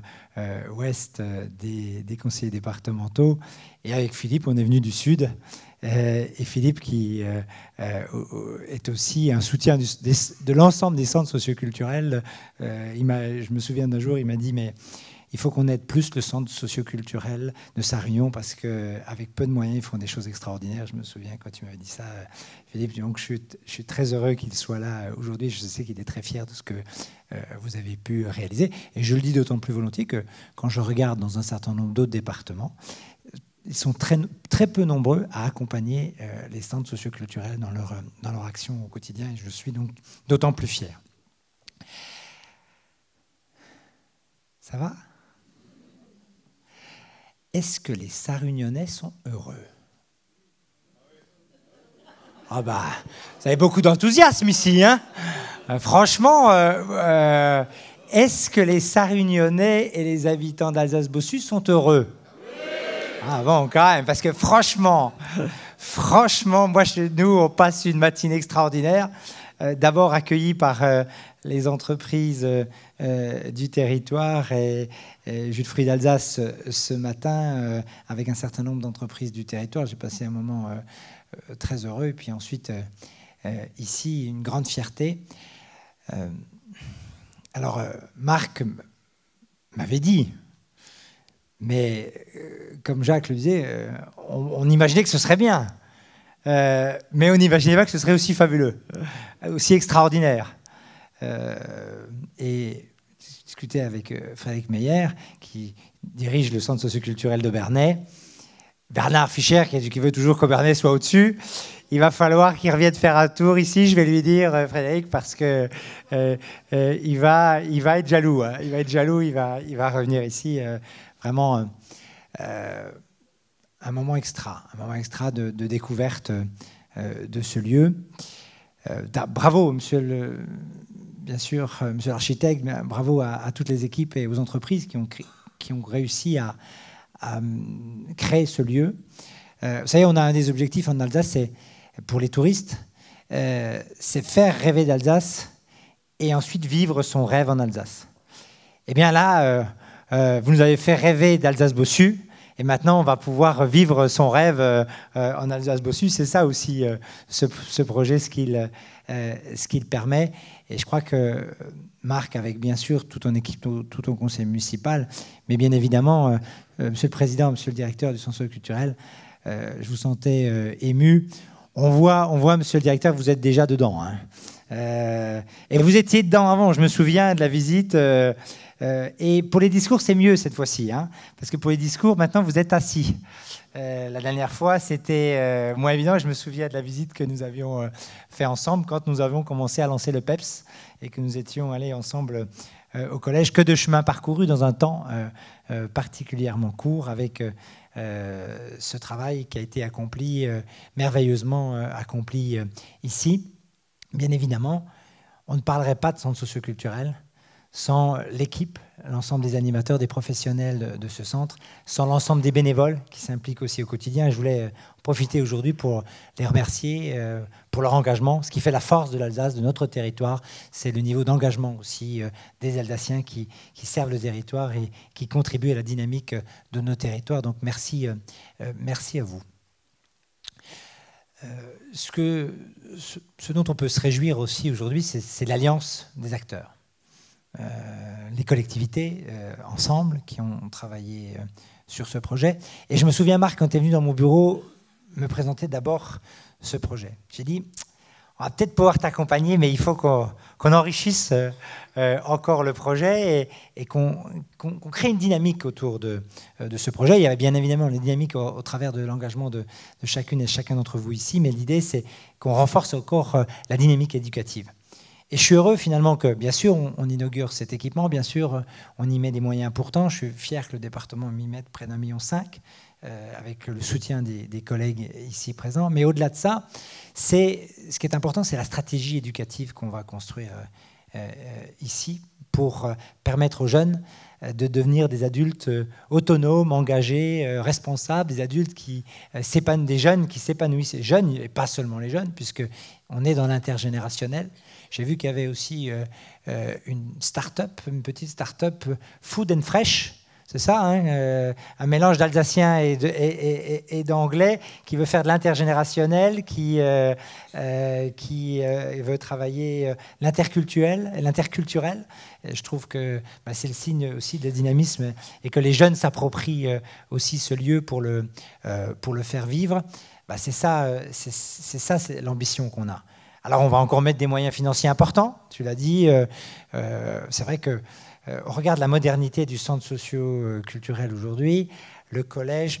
ouest des conseillers départementaux. Et avec Philippe, on est venu du Sud. Et Philippe, qui est aussi un soutien de l'ensemble des centres socioculturels. Je me souviens d'un jour, il m'a dit, mais il faut qu'on aide plus le centre socioculturel de Sarre-Union parce qu'avec peu de moyens, ils font des choses extraordinaires. Je me souviens quand tu m'avais dit ça, Philippe, donc je suis très heureux qu'il soit là aujourd'hui. Je sais qu'il est très fier de ce que vous avez pu réaliser. Et je le dis d'autant plus volontiers que quand je regarde dans un certain nombre d'autres départements, ils sont très peu nombreux à accompagner les centres socioculturels dans leur action au quotidien. Et je suis donc d'autant plus fier. Ça va ? Est-ce que les Sarre-Unionnais sont heureux ? Ah bah, vous avez beaucoup d'enthousiasme ici, hein ? Franchement, est-ce que les Sarre-Unionnais et les habitants d'Alsace-Bossu sont heureux ? Ah bon, quand même, parce que franchement, moi, chez nous, on passe une matinée extraordinaire. D'abord accueillis par les entreprises du territoire et Jus de fruits d'Alsace ce matin, avec un certain nombre d'entreprises du territoire. J'ai passé un moment très heureux. Et puis ensuite, ici, une grande fierté. Alors, Marc m'avait dit, mais comme Jacques le disait, on imaginait que ce serait bien. Mais on n'imaginait pas que ce serait aussi fabuleux, aussi extraordinaire. Et j'ai discuté avec Frédéric Meyer, qui dirige le centre socioculturel de Bernay. Bernard Fischer, qui veut toujours que Bernay soit au-dessus. Il va falloir qu'il revienne faire un tour ici, je vais lui dire, Frédéric, parce que il va être jaloux. Hein. Il va être jaloux, il va revenir ici. Vraiment un moment extra de découverte de ce lieu. Bravo, monsieur l'architecte, bravo à toutes les équipes et aux entreprises qui ont réussi à créer ce lieu. Vous savez, on a un des objectifs en Alsace, c'est pour les touristes, c'est faire rêver d'Alsace et ensuite vivre son rêve en Alsace. Eh bien là, vous nous avez fait rêver d'Alsace-Bossu. Et maintenant, on va pouvoir vivre son rêve en Alsace-Bossu. C'est ça aussi, ce projet, ce qu'il permet. Et je crois que Marc, avec bien sûr toute ton équipe, tout ton conseil municipal, mais bien évidemment, monsieur le président, monsieur le directeur du centre socioculturel, je vous sentais ému. On voit, monsieur le directeur, vous êtes déjà dedans. Hein. Et vous étiez dedans avant, je me souviens de la visite. Et pour les discours, c'est mieux cette fois-ci, hein, parce que pour les discours, maintenant, vous êtes assis. La dernière fois, c'était moins évident. Je me souviens de la visite que nous avions fait ensemble quand nous avions commencé à lancer le PEPS et que nous étions allés ensemble au collège. Que de chemin parcouru dans un temps particulièrement court avec ce travail qui a été accompli, merveilleusement accompli ici. Bien évidemment, on ne parlerait pas de centre socioculturel sans l'équipe, l'ensemble des animateurs, des professionnels de ce centre, sans l'ensemble des bénévoles qui s'impliquent aussi au quotidien. Et je voulais profiter aujourd'hui pour les remercier pour leur engagement. Ce qui fait la force de l'Alsace, de notre territoire, c'est le niveau d'engagement aussi des Alsaciens qui servent le territoire et qui contribuent à la dynamique de nos territoires. Donc merci à vous. Ce dont on peut se réjouir aussi aujourd'hui, c'est l'alliance des acteurs. Les collectivités ensemble qui ont travaillé sur ce projet. Et je me souviens, Marc, quand tu es venu dans mon bureau, me présenter d'abord ce projet. J'ai dit, on va peut-être pouvoir t'accompagner, mais il faut qu'on enrichisse encore le projet et qu'on crée une dynamique autour de ce projet. Il y avait bien évidemment une dynamique au travers de l'engagement de chacune et chacun d'entre vous ici, mais l'idée, c'est qu'on renforce encore la dynamique éducative. Et je suis heureux finalement que, bien sûr, on inaugure cet équipement, bien sûr, on y met des moyens importants. Je suis fier que le département m'y mette près d'1,5 million, avec le soutien des collègues ici présents. Mais au-delà de ça, ce qui est important, c'est la stratégie éducative qu'on va construire ici pour permettre aux jeunes de devenir des adultes autonomes, engagés, responsables, des adultes des jeunes qui s'épanouissent, les jeunes, et pas seulement les jeunes, puisqu'on est dans l'intergénérationnel. J'ai vu qu'il y avait aussi une start-up, une petite start-up Food and Fresh. c'est ça, hein, un mélange d'alsacien et d'anglais, qui veut faire de l'intergénérationnel, qui veut travailler l'interculturel. Je trouve que c'est le signe aussi de dynamisme et que les jeunes s'approprient aussi ce lieu pour le faire vivre. C'est ça, c'est l'ambition qu'on a. Alors on va encore mettre des moyens financiers importants, tu l'as dit. C'est vrai que on regarde la modernité du centre socio-culturel aujourd'hui. Le collège,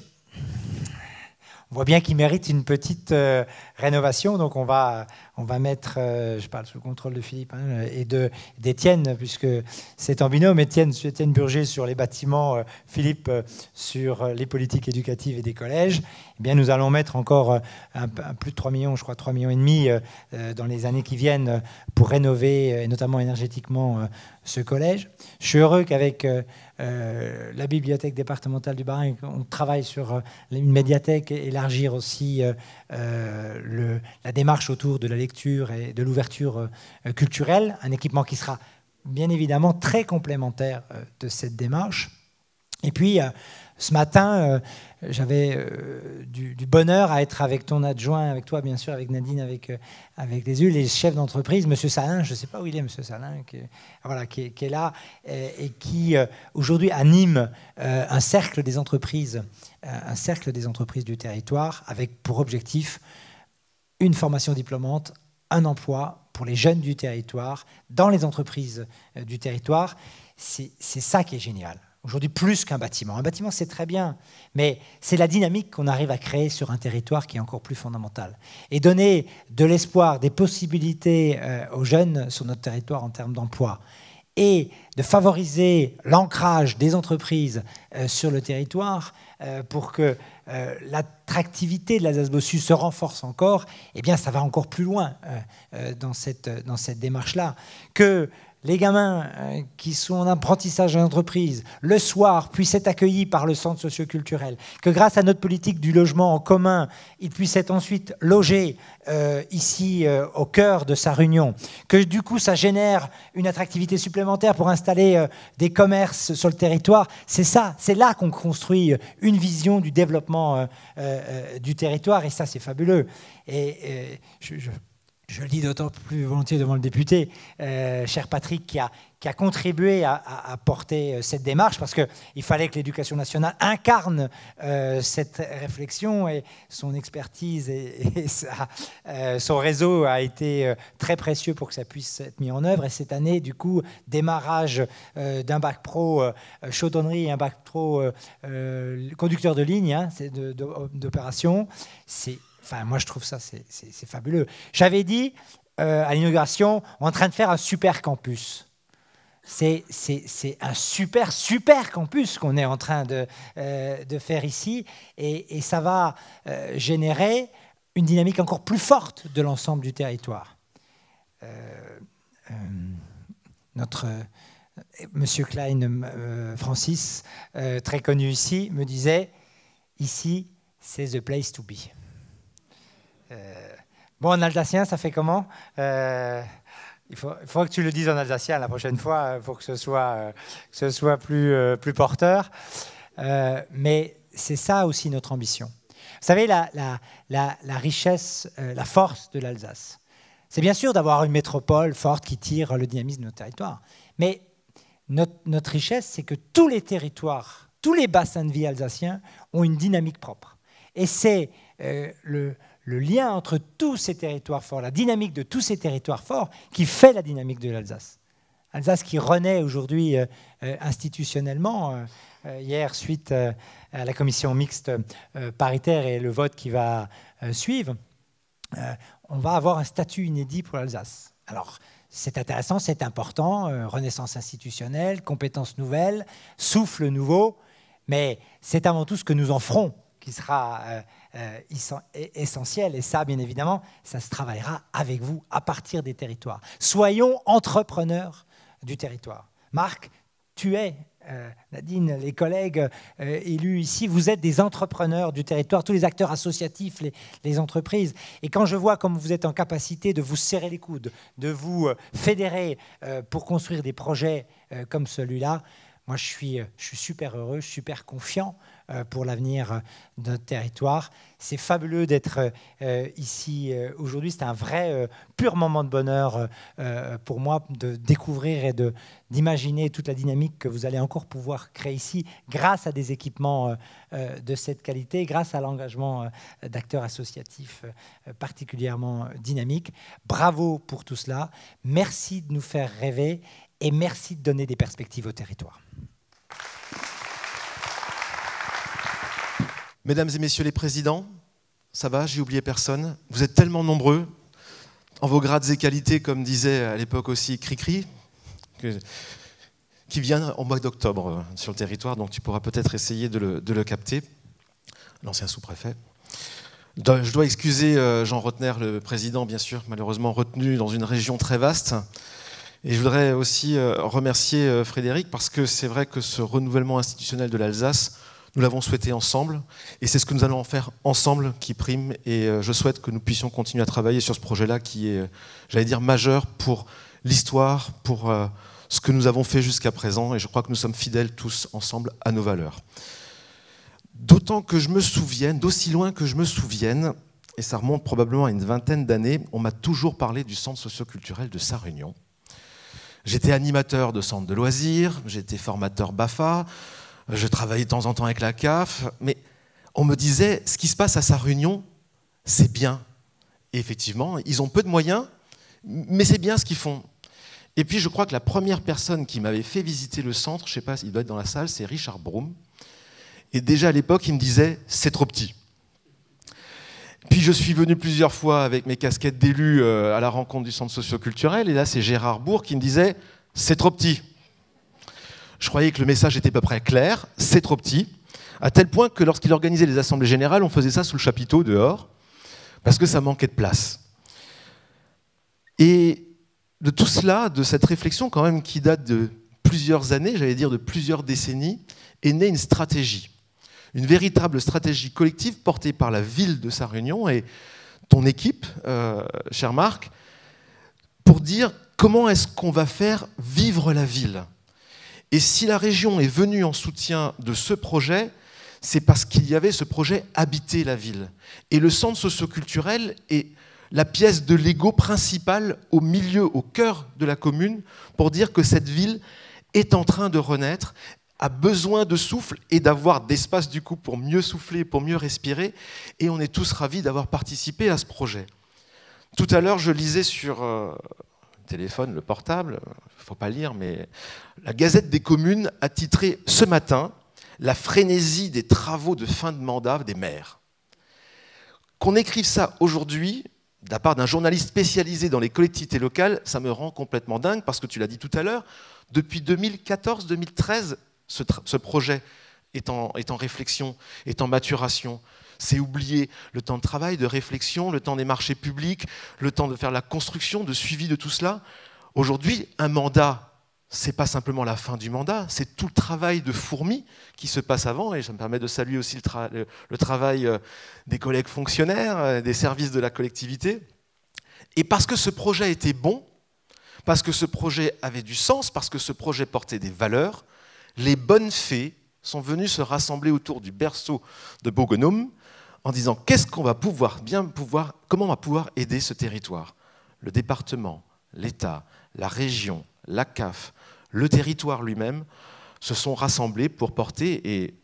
on voit bien qu'il mérite une petite rénovation. Donc on va mettre, je parle sous le contrôle de Philippe et d'Étienne, puisque c'est en binôme, Étienne Burger sur les bâtiments, Philippe sur les politiques éducatives et des collèges. Eh bien, nous allons mettre encore plus de 3 millions, je crois 3,5 millions dans les années qui viennent pour rénover, et notamment énergétiquement, ce collège. Je suis heureux qu'avec la bibliothèque départementale du Bas-Rhin, on travaille sur une médiathèque, élargir aussi la démarche autour de la lecture et de l'ouverture culturelle, un équipement qui sera bien évidemment très complémentaire de cette démarche. Et puis, ce matin, j'avais du bonheur à être avec ton adjoint, avec toi bien sûr, avec Nadine, avec les chefs d'entreprise, M. Salin, je ne sais pas où il est, M. Salin, qui est là et qui aujourd'hui anime un cercle des entreprises du territoire, avec pour objectif une formation diplômante, un emploi pour les jeunes du territoire, dans les entreprises du territoire. C'est ça qui est génial. Aujourd'hui, plus qu'un bâtiment. Un bâtiment, c'est très bien, mais c'est la dynamique qu'on arrive à créer sur un territoire qui est encore plus fondamentale. Et donner de l'espoir, des possibilités aux jeunes sur notre territoire en termes d'emploi, et de favoriser l'ancrage des entreprises sur le territoire pour que l'attractivité de l'Alsace-Bossu se renforce encore, eh bien, ça va encore plus loin dans cette démarche-là. Que les gamins qui sont en apprentissage en entreprise, le soir, puissent être accueillis par le centre socio-culturel, que grâce à notre politique du logement en commun, ils puissent être ensuite logés ici au cœur de Sarre-Union, que du coup ça génère une attractivité supplémentaire pour installer des commerces sur le territoire. C'est ça, c'est là qu'on construit une vision du développement du territoire, et ça c'est fabuleux. Et je le dis d'autant plus volontiers devant le député, cher Patrick, qui a contribué à porter cette démarche, parce qu'il fallait que l'éducation nationale incarne cette réflexion, et son expertise et son réseau a été très précieux pour que ça puisse être mis en œuvre. Et cette année, du coup, démarrage d'un bac pro chaudronnerie et un bac pro conducteur de ligne, d'opération, Enfin, moi, je trouve ça, c'est fabuleux. J'avais dit à l'inauguration, on est en train de faire un super campus. C'est un super campus qu'on est en train de faire ici, et ça va générer une dynamique encore plus forte de l'ensemble du territoire. Notre Monsieur Klein, Francis, très connu ici, me disait, ici, c'est the place to be. Bon, en alsacien, ça fait comment il faut que tu le dises en alsacien la prochaine fois pour que ce soit plus porteur. Mais c'est ça aussi notre ambition. Vous savez, la richesse, la force de l'Alsace, c'est bien sûr d'avoir une métropole forte qui tire le dynamisme de notre territoire. Mais notre richesse, c'est que tous les territoires, tous les bassins de vie alsaciens ont une dynamique propre. Et c'est le lien entre tous ces territoires forts, la dynamique de tous ces territoires forts qui fait la dynamique de l'Alsace. Alsace qui renaît aujourd'hui institutionnellement. Hier, suite à la commission mixte paritaire et le vote qui va suivre, on va avoir un statut inédit pour l'Alsace. Alors, c'est intéressant, c'est important, renaissance institutionnelle, compétences nouvelles, souffle nouveau, mais c'est avant tout ce que nous en ferons qui sera essentiel. Et ça, bien évidemment, ça se travaillera avec vous à partir des territoires. Soyons entrepreneurs du territoire. Marc, tu es, Nadine, les collègues élus ici, vous êtes des entrepreneurs du territoire, tous les acteurs associatifs, les entreprises. Et quand je vois comme vous êtes en capacité de vous serrer les coudes, de vous fédérer pour construire des projets comme celui-là, Moi, je suis super heureux, je suis super confiant pour l'avenir de notre territoire. C'est fabuleux d'être ici aujourd'hui. C'est un vrai, pur moment de bonheur pour moi de découvrir et d'imaginer toute la dynamique que vous allez encore pouvoir créer ici grâce à des équipements de cette qualité, grâce à l'engagement d'acteurs associatifs particulièrement dynamiques. Bravo pour tout cela. Merci de nous faire rêver et merci de donner des perspectives au territoire. Mesdames et messieurs les présidents, ça va, j'ai oublié personne. Vous êtes tellement nombreux, en vos grades et qualités, comme disait à l'époque aussi Cricri, qui vient au mois d'octobre sur le territoire, donc tu pourras peut-être essayer de le capter, l'ancien sous-préfet. Je dois excuser Jean Rotner, le président, bien sûr, malheureusement retenu dans une région très vaste. Et je voudrais aussi remercier Frédéric, parce que c'est vrai que ce renouvellement institutionnel de l'Alsace, nous l'avons souhaité ensemble, et c'est ce que nous allons en faire ensemble qui prime, et je souhaite que nous puissions continuer à travailler sur ce projet-là qui est, j'allais dire, majeur pour l'histoire, pour ce que nous avons fait jusqu'à présent, et je crois que nous sommes fidèles tous ensemble à nos valeurs. D'autant que je me souvienne, d'aussi loin que je me souvienne, et ça remonte probablement à une vingtaine d'années, on m'a toujours parlé du centre socio-culturel de Sarre-Union. J'étais animateur de centre de loisirs, j'étais formateur BAFA, je travaillais de temps en temps avec la CAF, mais on me disait, ce qui se passe à Sarre-Union, c'est bien. Et effectivement, ils ont peu de moyens, mais c'est bien ce qu'ils font. Et puis je crois que la première personne qui m'avait fait visiter le centre, je ne sais pas s'il doit être dans la salle, c'est Richard Broom. Et déjà à l'époque, il me disait, c'est trop petit. Puis je suis venu plusieurs fois avec mes casquettes d'élu à la rencontre du centre socio-culturel, et là c'est Gérard Bourg qui me disait, c'est trop petit. Je croyais que le message était à peu près clair, c'est trop petit, à tel point que lorsqu'il organisait les assemblées générales, on faisait ça sous le chapiteau, dehors, parce que ça manquait de place. Et de tout cela, de cette réflexion quand même qui date de plusieurs années, j'allais dire de plusieurs décennies, est née une stratégie. Une véritable stratégie collective portée par la ville de Sarre-Union et ton équipe, cher Marc, pour dire comment est-ce qu'on va faire vivre la ville. Et si la région est venue en soutien de ce projet, c'est parce qu'il y avait ce projet Habiter la ville. Et le centre socio-culturel est la pièce de Lego principale au milieu, au cœur de la commune, pour dire que cette ville est en train de renaître, a besoin de souffle et d'avoir d'espace du coup pour mieux souffler, pour mieux respirer. Et on est tous ravis d'avoir participé à ce projet. Tout à l'heure, je lisais sur le téléphone, le portable, il ne faut pas lire, mais la Gazette des communes a titré ce matin « La frénésie des travaux de fin de mandat des maires ». Qu'on écrive ça aujourd'hui, de la part d'un journaliste spécialisé dans les collectivités locales, ça me rend complètement dingue, parce que tu l'as dit tout à l'heure, depuis 2014-2013, ce projet est en réflexion, est en maturation. C'est oublier le temps de travail, de réflexion, le temps des marchés publics, le temps de faire la construction, de suivi de tout cela. Aujourd'hui, un mandat, ce n'est pas simplement la fin du mandat, c'est tout le travail de fourmi qui se passe avant, et ça me permet de saluer aussi le travail des collègues fonctionnaires, des services de la collectivité. Et parce que ce projet était bon, parce que ce projet avait du sens, parce que ce projet portait des valeurs, les bonnes fées sont venues se rassembler autour du berceau de Bogenum en disant qu'est-ce qu'on va comment on va pouvoir aider ce territoire. Le département, l'État, la région, la CAF, le territoire lui-même se sont rassemblés pour porter, et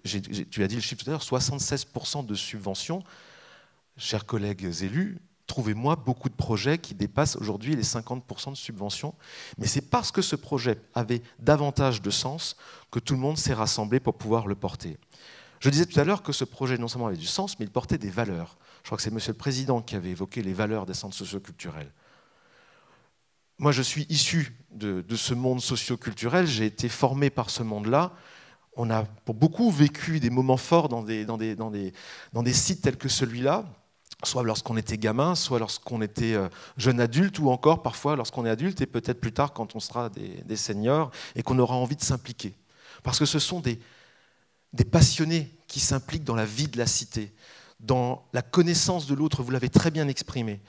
tu as dit le chiffre tout à l'heure, 76% de subventions. Chers collègues élus, trouvez-moi beaucoup de projets qui dépassent aujourd'hui les 50% de subventions. Mais c'est parce que ce projet avait davantage de sens que tout le monde s'est rassemblé pour pouvoir le porter. Je disais tout à l'heure que ce projet non seulement avait du sens, mais il portait des valeurs. Je crois que c'est Monsieur le Président qui avait évoqué les valeurs des centres socio-culturels. Moi, je suis issu de ce monde socio-culturel, j'ai été formé par ce monde-là. On a pour beaucoup vécu des moments forts dans des sites tels que celui-là, soit lorsqu'on était gamin, soit lorsqu'on était jeune adulte, ou encore parfois lorsqu'on est adulte, et peut-être plus tard quand on sera des seniors, et qu'on aura envie de s'impliquer. Parce que ce sont des passionnés qui s'impliquent dans la vie de la cité, dans la connaissance de l'autre, vous l'avez très bien exprimé.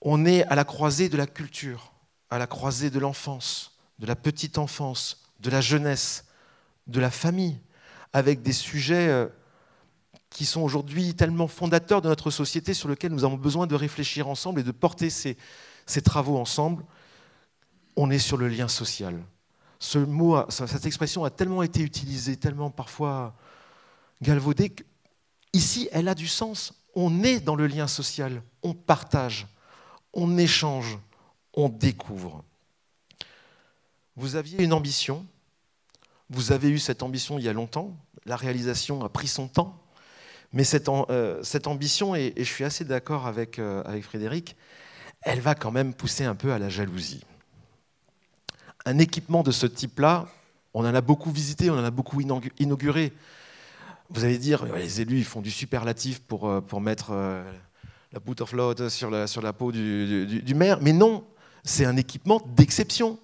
On est à la croisée de la culture, à la croisée de l'enfance, de la petite enfance, de la jeunesse, de la famille, avec des sujets qui sont aujourd'hui tellement fondateurs de notre société, sur lesquels nous avons besoin de réfléchir ensemble et de porter ces travaux ensemble. On est sur le lien social. Ce mot, cette expression a tellement été utilisée, tellement parfois galvaudée, qu'ici, elle a du sens. On est dans le lien social, on partage, on échange, on découvre. Vous aviez une ambition, vous avez eu cette ambition il y a longtemps, la réalisation a pris son temps, mais cette ambition, et je suis assez d'accord avec Frédéric, elle va quand même pousser un peu à la jalousie. Un équipement de ce type-là, on en a beaucoup visité, on en a beaucoup inauguré. Vous allez dire, les élus ils font du superlatif pour mettre la boot of load sur la peau du maire, mais non, c'est un équipement d'exception.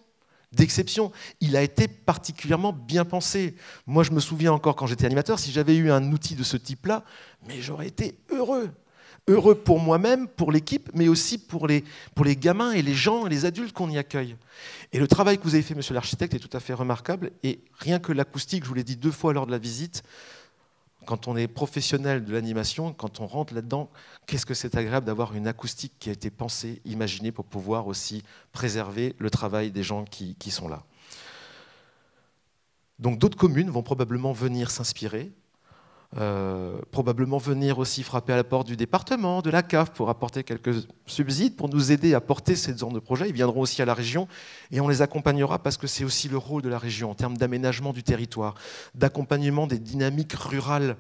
Il a été particulièrement bien pensé. Moi, je me souviens encore quand j'étais animateur, si j'avais eu un outil de ce type-là, mais j'aurais été heureux. Heureux pour moi-même, pour l'équipe, mais aussi pour les gamins et les gens et les adultes qu'on y accueille. Et le travail que vous avez fait, monsieur l'architecte, est tout à fait remarquable. Et rien que l'acoustique, je vous l'ai dit 2 fois lors de la visite, quand on est professionnel de l'animation, quand on rentre là-dedans, qu'est-ce que c'est agréable d'avoir une acoustique qui a été pensée, imaginée pour pouvoir aussi préserver le travail des gens qui sont là. Donc d'autres communes vont probablement venir s'inspirer, probablement venir aussi frapper à la porte du département, de la CAF pour apporter quelques subsides, pour nous aider à porter ce genre de projet. Ils viendront aussi à la région et on les accompagnera parce que c'est aussi le rôle de la région en termes d'aménagement du territoire, d'accompagnement des dynamiques rurales.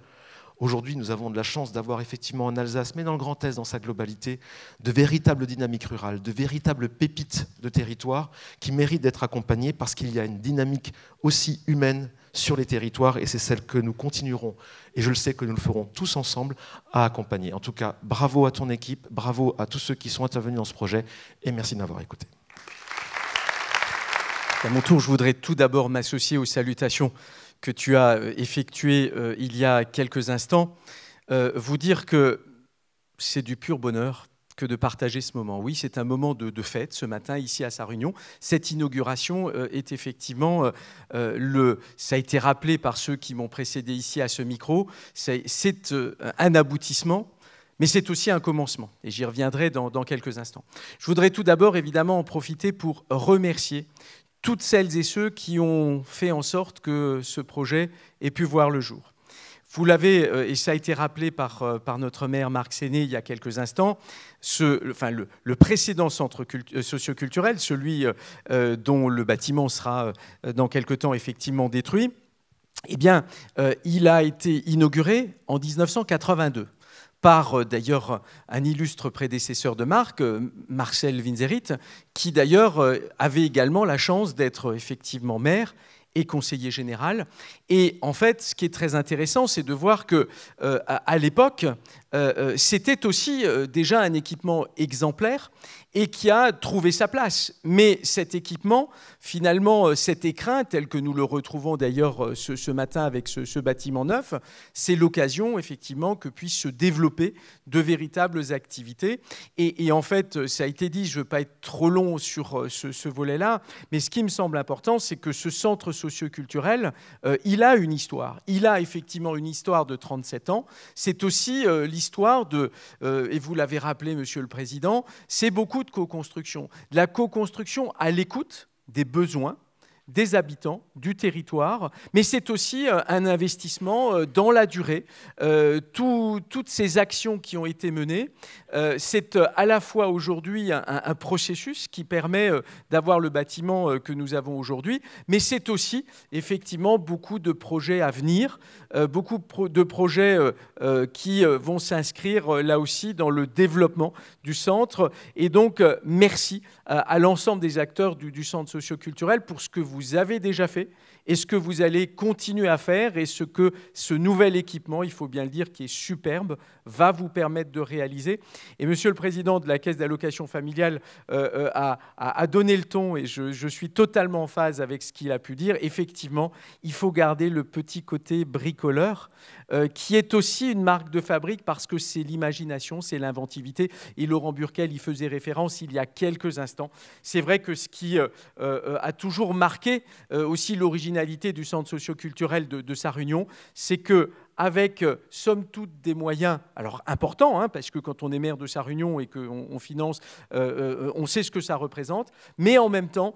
Aujourd'hui, nous avons de la chance d'avoir effectivement en Alsace, mais dans le Grand Est dans sa globalité, de véritables dynamiques rurales, de véritables pépites de territoire qui méritent d'être accompagnées parce qu'il y a une dynamique aussi humaine sur les territoires et c'est celle que nous continuerons, et je le sais que nous le ferons tous ensemble, à accompagner. En tout cas, bravo à ton équipe, bravo à tous ceux qui sont intervenus dans ce projet et merci de m'avoir écouté. À mon tour, je voudrais tout d'abord m'associer aux salutations que tu as effectuées il y a quelques instants, vous dire que c'est du pur bonheur que de partager ce moment. Oui, c'est un moment de fête ce matin ici à Sarre-Union. Cette inauguration est effectivement, ça a été rappelé par ceux qui m'ont précédé ici à ce micro, c'est un aboutissement, mais c'est aussi un commencement. Et j'y reviendrai dans quelques instants. Je voudrais tout d'abord évidemment en profiter pour remercier toutes celles et ceux qui ont fait en sorte que ce projet ait pu voir le jour. Vous l'avez, et ça a été rappelé par notre maire Marc Séné il y a quelques instants, le précédent centre socioculturel, celui dont le bâtiment sera dans quelque temps effectivement détruit, eh bien, il a été inauguré en 1982 par d'ailleurs un illustre prédécesseur de Marc, Marcel Winzerit, qui d'ailleurs avait également la chance d'être effectivement maire et conseiller général. Et en fait, ce qui est très intéressant, c'est de voir que à l'époque, c'était aussi déjà un équipement exemplaire et qui a trouvé sa place. Mais cet équipement, finalement, cet écrin, tel que nous le retrouvons d'ailleurs ce matin avec ce bâtiment neuf, c'est l'occasion, effectivement, que puissent se développer de véritables activités. Et en fait, ça a été dit, je ne veux pas être trop long sur ce volet-là, mais ce qui me semble important, c'est que ce centre socioculturel, il a une histoire. Il a effectivement une histoire de 37 ans. C'est aussi l'histoire de, et vous l'avez rappelé, Monsieur le Président, c'est beaucoup de co-construction. De la co-construction à l'écoute des besoins des habitants, du territoire, mais c'est aussi un investissement dans la durée. Toutes ces actions qui ont été menées, c'est à la fois aujourd'hui un processus qui permet d'avoir le bâtiment que nous avons aujourd'hui, mais c'est aussi effectivement beaucoup de projets à venir, beaucoup de projets qui vont s'inscrire là aussi dans le développement du centre. Et donc, merci à l'ensemble des acteurs du centre socioculturel pour ce que vous avez déjà fait et ce que vous allez continuer à faire et ce que ce nouvel équipement, il faut bien le dire, qui est superbe, va vous permettre de réaliser. Et Monsieur le Président de la Caisse d'allocation familiale a donné le ton et je suis totalement en phase avec ce qu'il a pu dire. Effectivement, il faut garder le petit côté bricoleur qui est aussi une marque de fabrique parce que c'est l'imagination, c'est l'inventivité. Et Laurent Burquel y faisait référence il y a quelques instants. C'est vrai que ce qui a toujours marqué aussi l'originalité l'originalité du centre socio-culturel de Sarre-Union, c'est que avec, somme toute, des moyens, alors importants, hein, parce que quand on est maire de Sarre-Union et qu'on finance, on sait ce que ça représente, mais en même temps,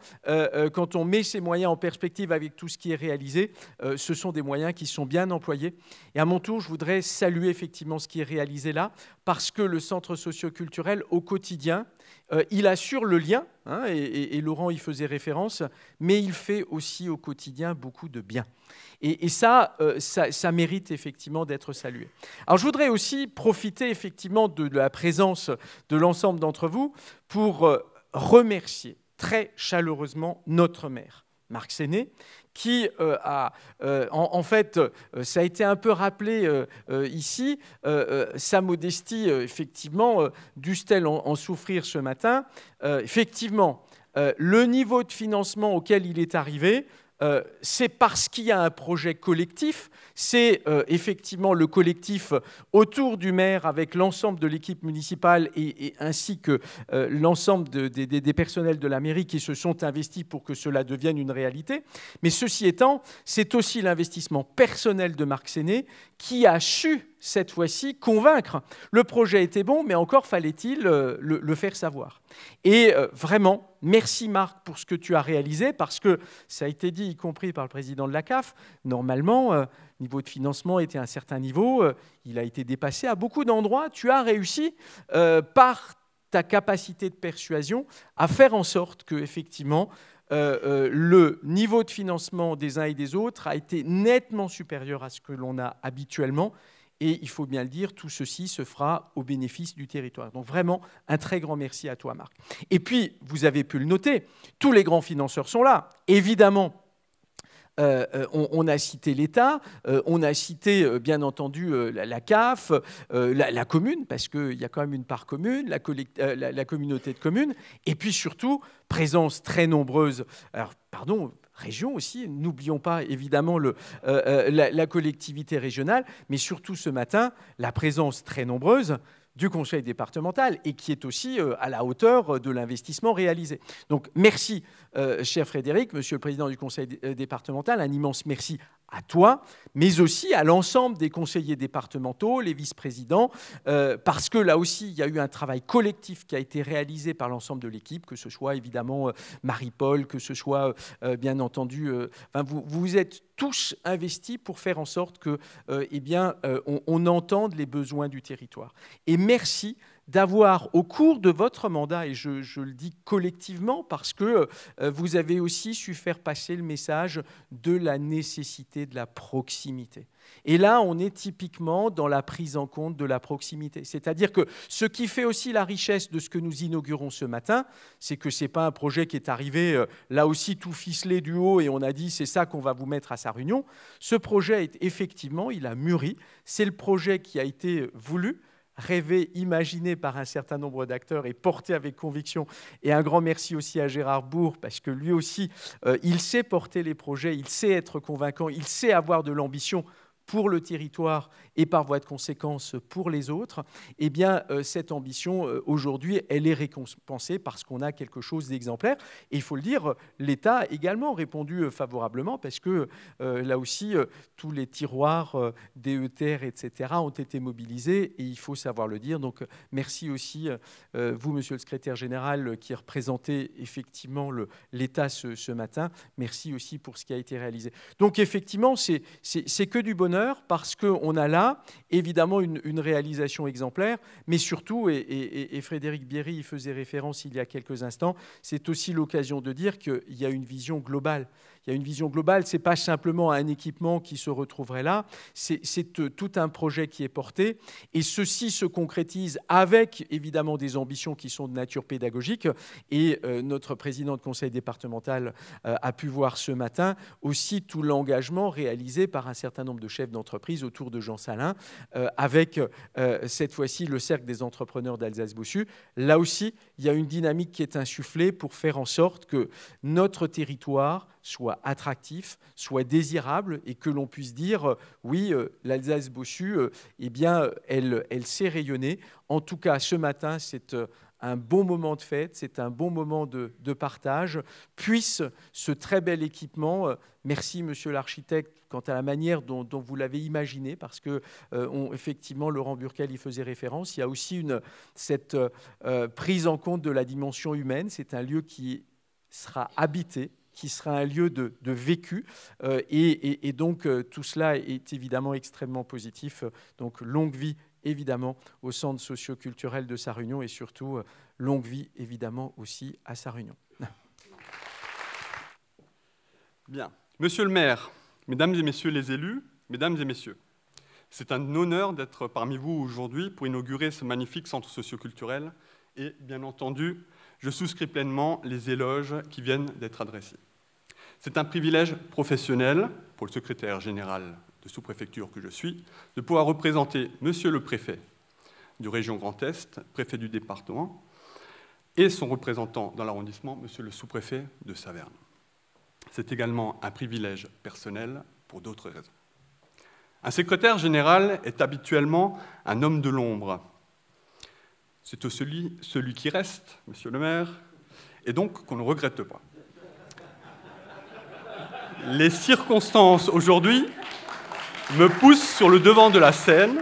quand on met ces moyens en perspective avec tout ce qui est réalisé, ce sont des moyens qui sont bien employés. Et à mon tour, je voudrais saluer effectivement ce qui est réalisé là, parce que le centre socio-culturel, au quotidien, il assure le lien, hein, et Laurent y faisait référence, mais il fait aussi au quotidien beaucoup de bien. Et ça mérite effectivement d'être salué. Alors je voudrais aussi profiter effectivement de la présence de l'ensemble d'entre vous pour remercier très chaleureusement notre maire, Marc Séné, qui en fait, ça a été un peu rappelé ici, sa modestie, effectivement, dût-elle en souffrir ce matin. Effectivement, le niveau de financement auquel il est arrivé, c'est parce qu'il y a un projet collectif, c'est effectivement le collectif autour du maire avec l'ensemble de l'équipe municipale et ainsi que l'ensemble des personnels de la mairie qui se sont investis pour que cela devienne une réalité. Mais ceci étant, c'est aussi l'investissement personnel de Marc Séné qui a su cette fois-ci convaincre. Le projet était bon, mais encore fallait-il le faire savoir. Et vraiment, merci Marc pour ce que tu as réalisé, parce que ça a été dit, y compris par le président de la CAF, normalement, le niveau de financement était à un certain niveau, il a été dépassé à beaucoup d'endroits. Tu as réussi, par ta capacité de persuasion, à faire en sorte que, effectivement, le niveau de financement des uns et des autres a été nettement supérieur à ce que l'on a habituellement. Et il faut bien le dire, tout ceci se fera au bénéfice du territoire. Donc vraiment, un très grand merci à toi, Marc. Et puis, vous avez pu le noter, tous les grands financeurs sont là. Évidemment, on a cité l'État, on a cité bien entendu la CAF, la commune, parce qu'il y a quand même une part commune, la communauté de communes, et puis surtout, présence très nombreuse, alors pardon, région aussi, n'oublions pas évidemment la collectivité régionale, mais surtout ce matin, la présence très nombreuse du conseil départemental et qui est aussi à la hauteur de l'investissement réalisé. Donc merci, cher Frédéric, monsieur le président du conseil départemental, un immense merci à toi, mais aussi à l'ensemble des conseillers départementaux, les vice-présidents, parce que là aussi, il y a eu un travail collectif qui a été réalisé par l'ensemble de l'équipe, que ce soit évidemment Marie-Paul, que ce soit bien entendu, vous vous êtes tous investis pour faire en sorte que, on entende les besoins du territoire. Et merci d'avoir, au cours de votre mandat, et je le dis collectivement parce que vous avez aussi su faire passer le message de la nécessité de la proximité. Et là, on est typiquement dans la prise en compte de la proximité. C'est-à-dire que ce qui fait aussi la richesse de ce que nous inaugurons ce matin, c'est que ce n'est pas un projet qui est arrivé là aussi tout ficelé du haut et on a dit c'est ça qu'on va vous mettre à Sarre-Union. Ce projet, est, effectivement, il a mûri. C'est le projet qui a été voulu, rêvé, imaginé par un certain nombre d'acteurs et porté avec conviction. Et un grand merci aussi à Gérard Bourg, parce que lui aussi, il sait porter les projets, il sait être convaincant, il sait avoir de l'ambition pour le territoire et par voie de conséquence pour les autres. Eh bien, cette ambition, aujourd'hui, elle est récompensée parce qu'on a quelque chose d'exemplaire. Et il faut le dire, l'État a également répondu favorablement parce que, là aussi, tous les tiroirs DETR, etc., ont été mobilisés et il faut savoir le dire. Donc, merci aussi, vous, monsieur le secrétaire général, qui représentez effectivement l'État ce matin. Merci aussi pour ce qui a été réalisé. Donc, effectivement, c'est que du bonheur parce qu'on a là, évidemment, une réalisation exemplaire, mais surtout, et Frédéric Bierry y faisait référence il y a quelques instants, c'est aussi l'occasion de dire qu'il y a une vision globale. Il y a une vision globale, ce n'est pas simplement un équipement qui se retrouverait là, c'est tout un projet qui est porté, et ceci se concrétise avec, évidemment, des ambitions qui sont de nature pédagogique, et notre président de conseil départemental a pu voir ce matin aussi tout l'engagement réalisé par un certain nombre de chefs d'entreprise autour de Jean Salin, avec cette fois-ci le cercle des entrepreneurs d'Alsace-Bossu. Là aussi, il y a une dynamique qui est insufflée pour faire en sorte que notre territoire soit attractif, soit désirable et que l'on puisse dire oui, l'Alsace-Bossu, eh bien, elle sait rayonner. En tout cas, ce matin, c'est un bon moment de fête, c'est un bon moment de partage, puisse ce très bel équipement, merci monsieur l'architecte quant à la manière dont vous l'avez imaginé, parce que effectivement Laurent Burkel y faisait référence, il y a aussi cette prise en compte de la dimension humaine, c'est un lieu qui sera habité, qui sera un lieu de vécu, et donc tout cela est évidemment extrêmement positif, donc longue vie évidemment au centre socio-culturel de Sarre-Union et surtout longue vie évidemment aussi à Sarre-Union. Bien. Monsieur le maire, mesdames et messieurs les élus, mesdames et messieurs, c'est un honneur d'être parmi vous aujourd'hui pour inaugurer ce magnifique centre socio-culturel et bien entendu, je souscris pleinement les éloges qui viennent d'être adressés. C'est un privilège professionnel pour le secrétaire général de sous-préfecture que je suis, de pouvoir représenter monsieur le préfet du région Grand Est, préfet du département, et son représentant dans l'arrondissement, monsieur le sous-préfet de Saverne. C'est également un privilège personnel pour d'autres raisons. Un secrétaire général est habituellement un homme de l'ombre. C'est celui qui reste, monsieur le maire, et donc qu'on ne regrette pas. Les circonstances aujourd'hui me poussent sur le devant de la scène.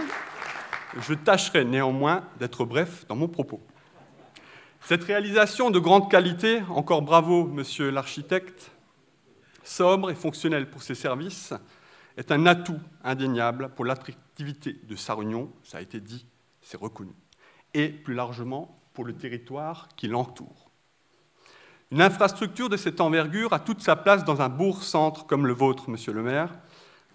Je tâcherai néanmoins d'être bref dans mon propos. Cette réalisation de grande qualité, encore bravo, monsieur l'architecte, sobre et fonctionnelle pour ses services, est un atout indéniable pour l'attractivité de Sarre-Union, ça a été dit, c'est reconnu, et plus largement pour le territoire qui l'entoure. Une infrastructure de cette envergure a toute sa place dans un bourg-centre comme le vôtre, monsieur le maire,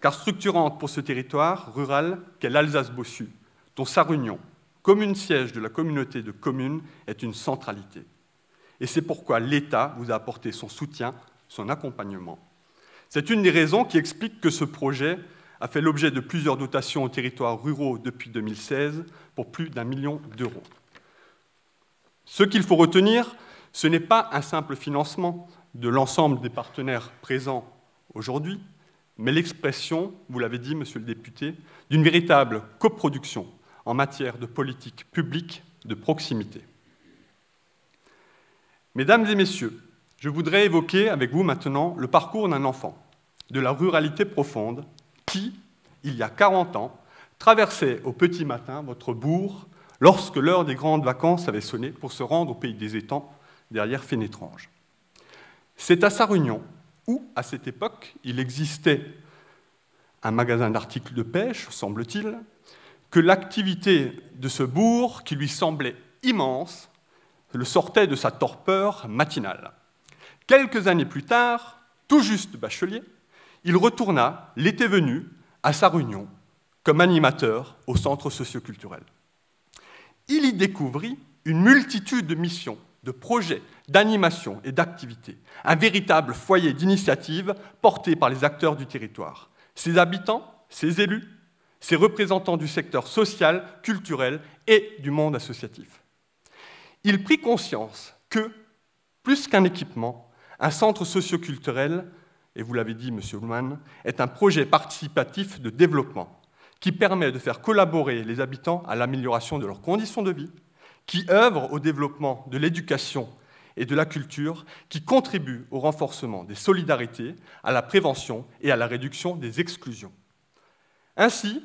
car structurante pour ce territoire rural qu'est l'Alsace-Bossu, dont Sarre-Union, commune siège de la communauté de communes, est une centralité. Et c'est pourquoi l'État vous a apporté son soutien, son accompagnement. C'est une des raisons qui explique que ce projet a fait l'objet de plusieurs dotations aux territoires ruraux depuis 2016 pour plus d'1 million d'euros. Ce qu'il faut retenir, ce n'est pas un simple financement de l'ensemble des partenaires présents aujourd'hui, mais l'expression, vous l'avez dit, monsieur le député, d'une véritable coproduction en matière de politique publique de proximité. Mesdames et messieurs, je voudrais évoquer avec vous maintenant le parcours d'un enfant de la ruralité profonde qui, il y a 40 ans, traversait au petit matin votre bourg lorsque l'heure des grandes vacances avait sonné pour se rendre au pays des étangs derrière Fénétrange. C'est à Sarre-Union où, à cette époque, il existait un magasin d'articles de pêche, semble-t-il, que l'activité de ce bourg, qui lui semblait immense, le sortait de sa torpeur matinale. Quelques années plus tard, tout juste bachelier, il retourna, l'été venu, à Sarre-Union, comme animateur au centre socioculturel. Il y découvrit une multitude de missions, de projets, d'animations et d'activités, un véritable foyer d'initiative porté par les acteurs du territoire, ses habitants, ses élus, ses représentants du secteur social, culturel et du monde associatif. Il prit conscience que, plus qu'un équipement, un centre socioculturel, et vous l'avez dit, monsieur Ullmann, est un projet participatif de développement qui permet de faire collaborer les habitants à l'amélioration de leurs conditions de vie, qui œuvre au développement de l'éducation et de la culture, qui contribue au renforcement des solidarités, à la prévention et à la réduction des exclusions. Ainsi,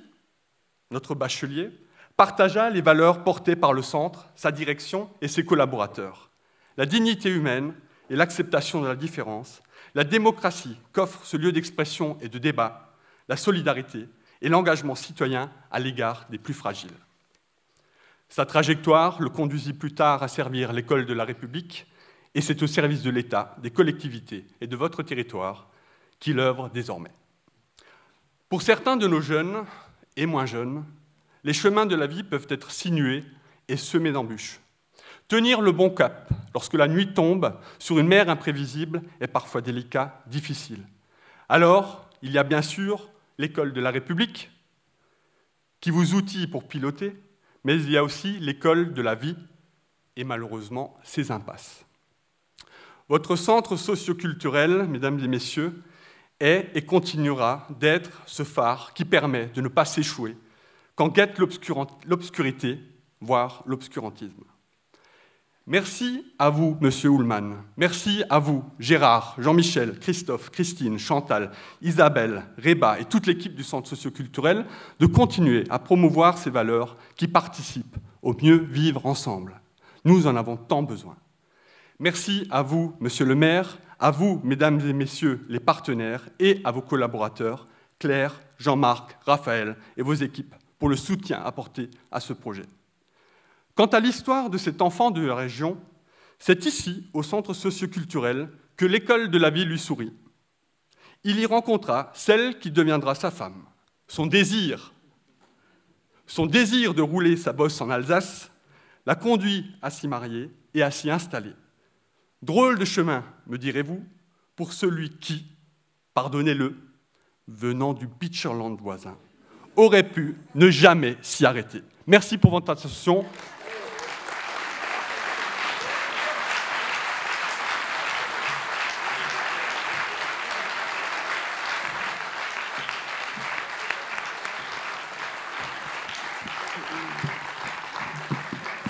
notre bachelier partagea les valeurs portées par le centre, sa direction et ses collaborateurs. La dignité humaine et l'acceptation de la différence, la démocratie qu'offre ce lieu d'expression et de débat, la solidarité et l'engagement citoyen à l'égard des plus fragiles. Sa trajectoire le conduisit plus tard à servir l'école de la République, et c'est au service de l'État, des collectivités et de votre territoire qu'il œuvre désormais. Pour certains de nos jeunes et moins jeunes, les chemins de la vie peuvent être sinueux et semés d'embûches. Tenir le bon cap lorsque la nuit tombe sur une mer imprévisible est parfois délicat, difficile. Alors, il y a bien sûr l'école de la République qui vous outille pour piloter, mais il y a aussi l'école de la vie et malheureusement ses impasses. Votre centre socioculturel, mesdames et messieurs, est et continuera d'être ce phare qui permet de ne pas s'échouer quand guette l'obscurité, voire l'obscurantisme. Merci à vous, Monsieur Ullmann. Merci à vous, Gérard, Jean-Michel, Christophe, Christine, Chantal, Isabelle, Réba et toute l'équipe du Centre socioculturel de continuer à promouvoir ces valeurs qui participent au mieux vivre ensemble. Nous en avons tant besoin. Merci à vous, Monsieur le maire, à vous, Mesdames et Messieurs les partenaires et à vos collaborateurs, Claire, Jean-Marc, Raphaël et vos équipes pour le soutien apporté à ce projet. Quant à l'histoire de cet enfant de la région, c'est ici, au centre socioculturel, que l'école de la vie lui sourit. Il y rencontra celle qui deviendra sa femme. Son désir de rouler sa bosse en Alsace l'a conduit à s'y marier et à s'y installer. Drôle de chemin, me direz-vous, pour celui qui, pardonnez-le, venant du Beecherland voisin, aurait pu ne jamais s'y arrêter. Merci pour votre attention.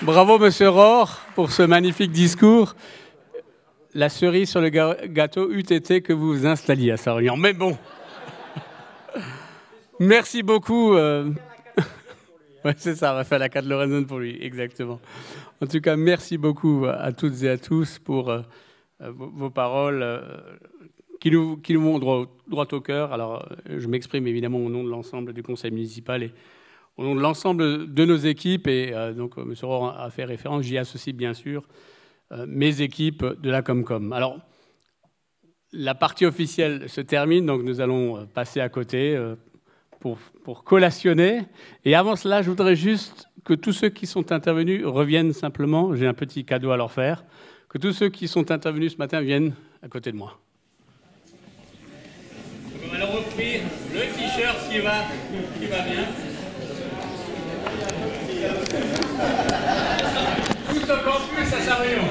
Bravo, Monsieur Rohr, pour ce magnifique discours. La cerise sur le gâteau eût été que vous vous installiez à Sarre-Union. Mais bon. Merci beaucoup. Ouais, c'est ça, on va faire la 4 Lorenzen pour lui, exactement. En tout cas, merci beaucoup à toutes et à tous pour vos paroles qui nous vont droit au cœur. Alors, je m'exprime évidemment au nom de l'ensemble du conseil municipal et au nom de l'ensemble de nos équipes. Et donc, M. Rohr a fait référence, j'y associe bien sûr mes équipes de la Comcom. Alors, la partie officielle se termine, donc nous allons passer à côté pour collationner. Et avant cela, je voudrais juste que tous ceux qui sont intervenus reviennent simplement. J'ai un petit cadeau à leur faire. Que tous ceux qui sont intervenus ce matin viennent à côté de moi. On va leur offrir le t-shirt qui va bien. Tout au campus à Sarre-Union.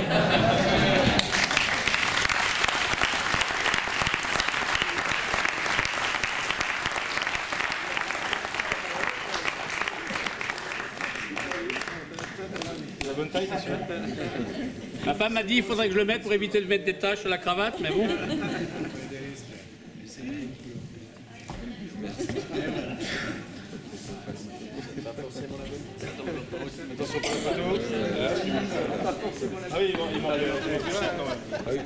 La bonne taille, c'est sûr. Ma femme m'a dit qu'il faudrait que je le mette pour éviter de mettre des taches sur la cravate, mais bon. Attention pour la photo. Ah oui, il manque le quand même. Ah oui,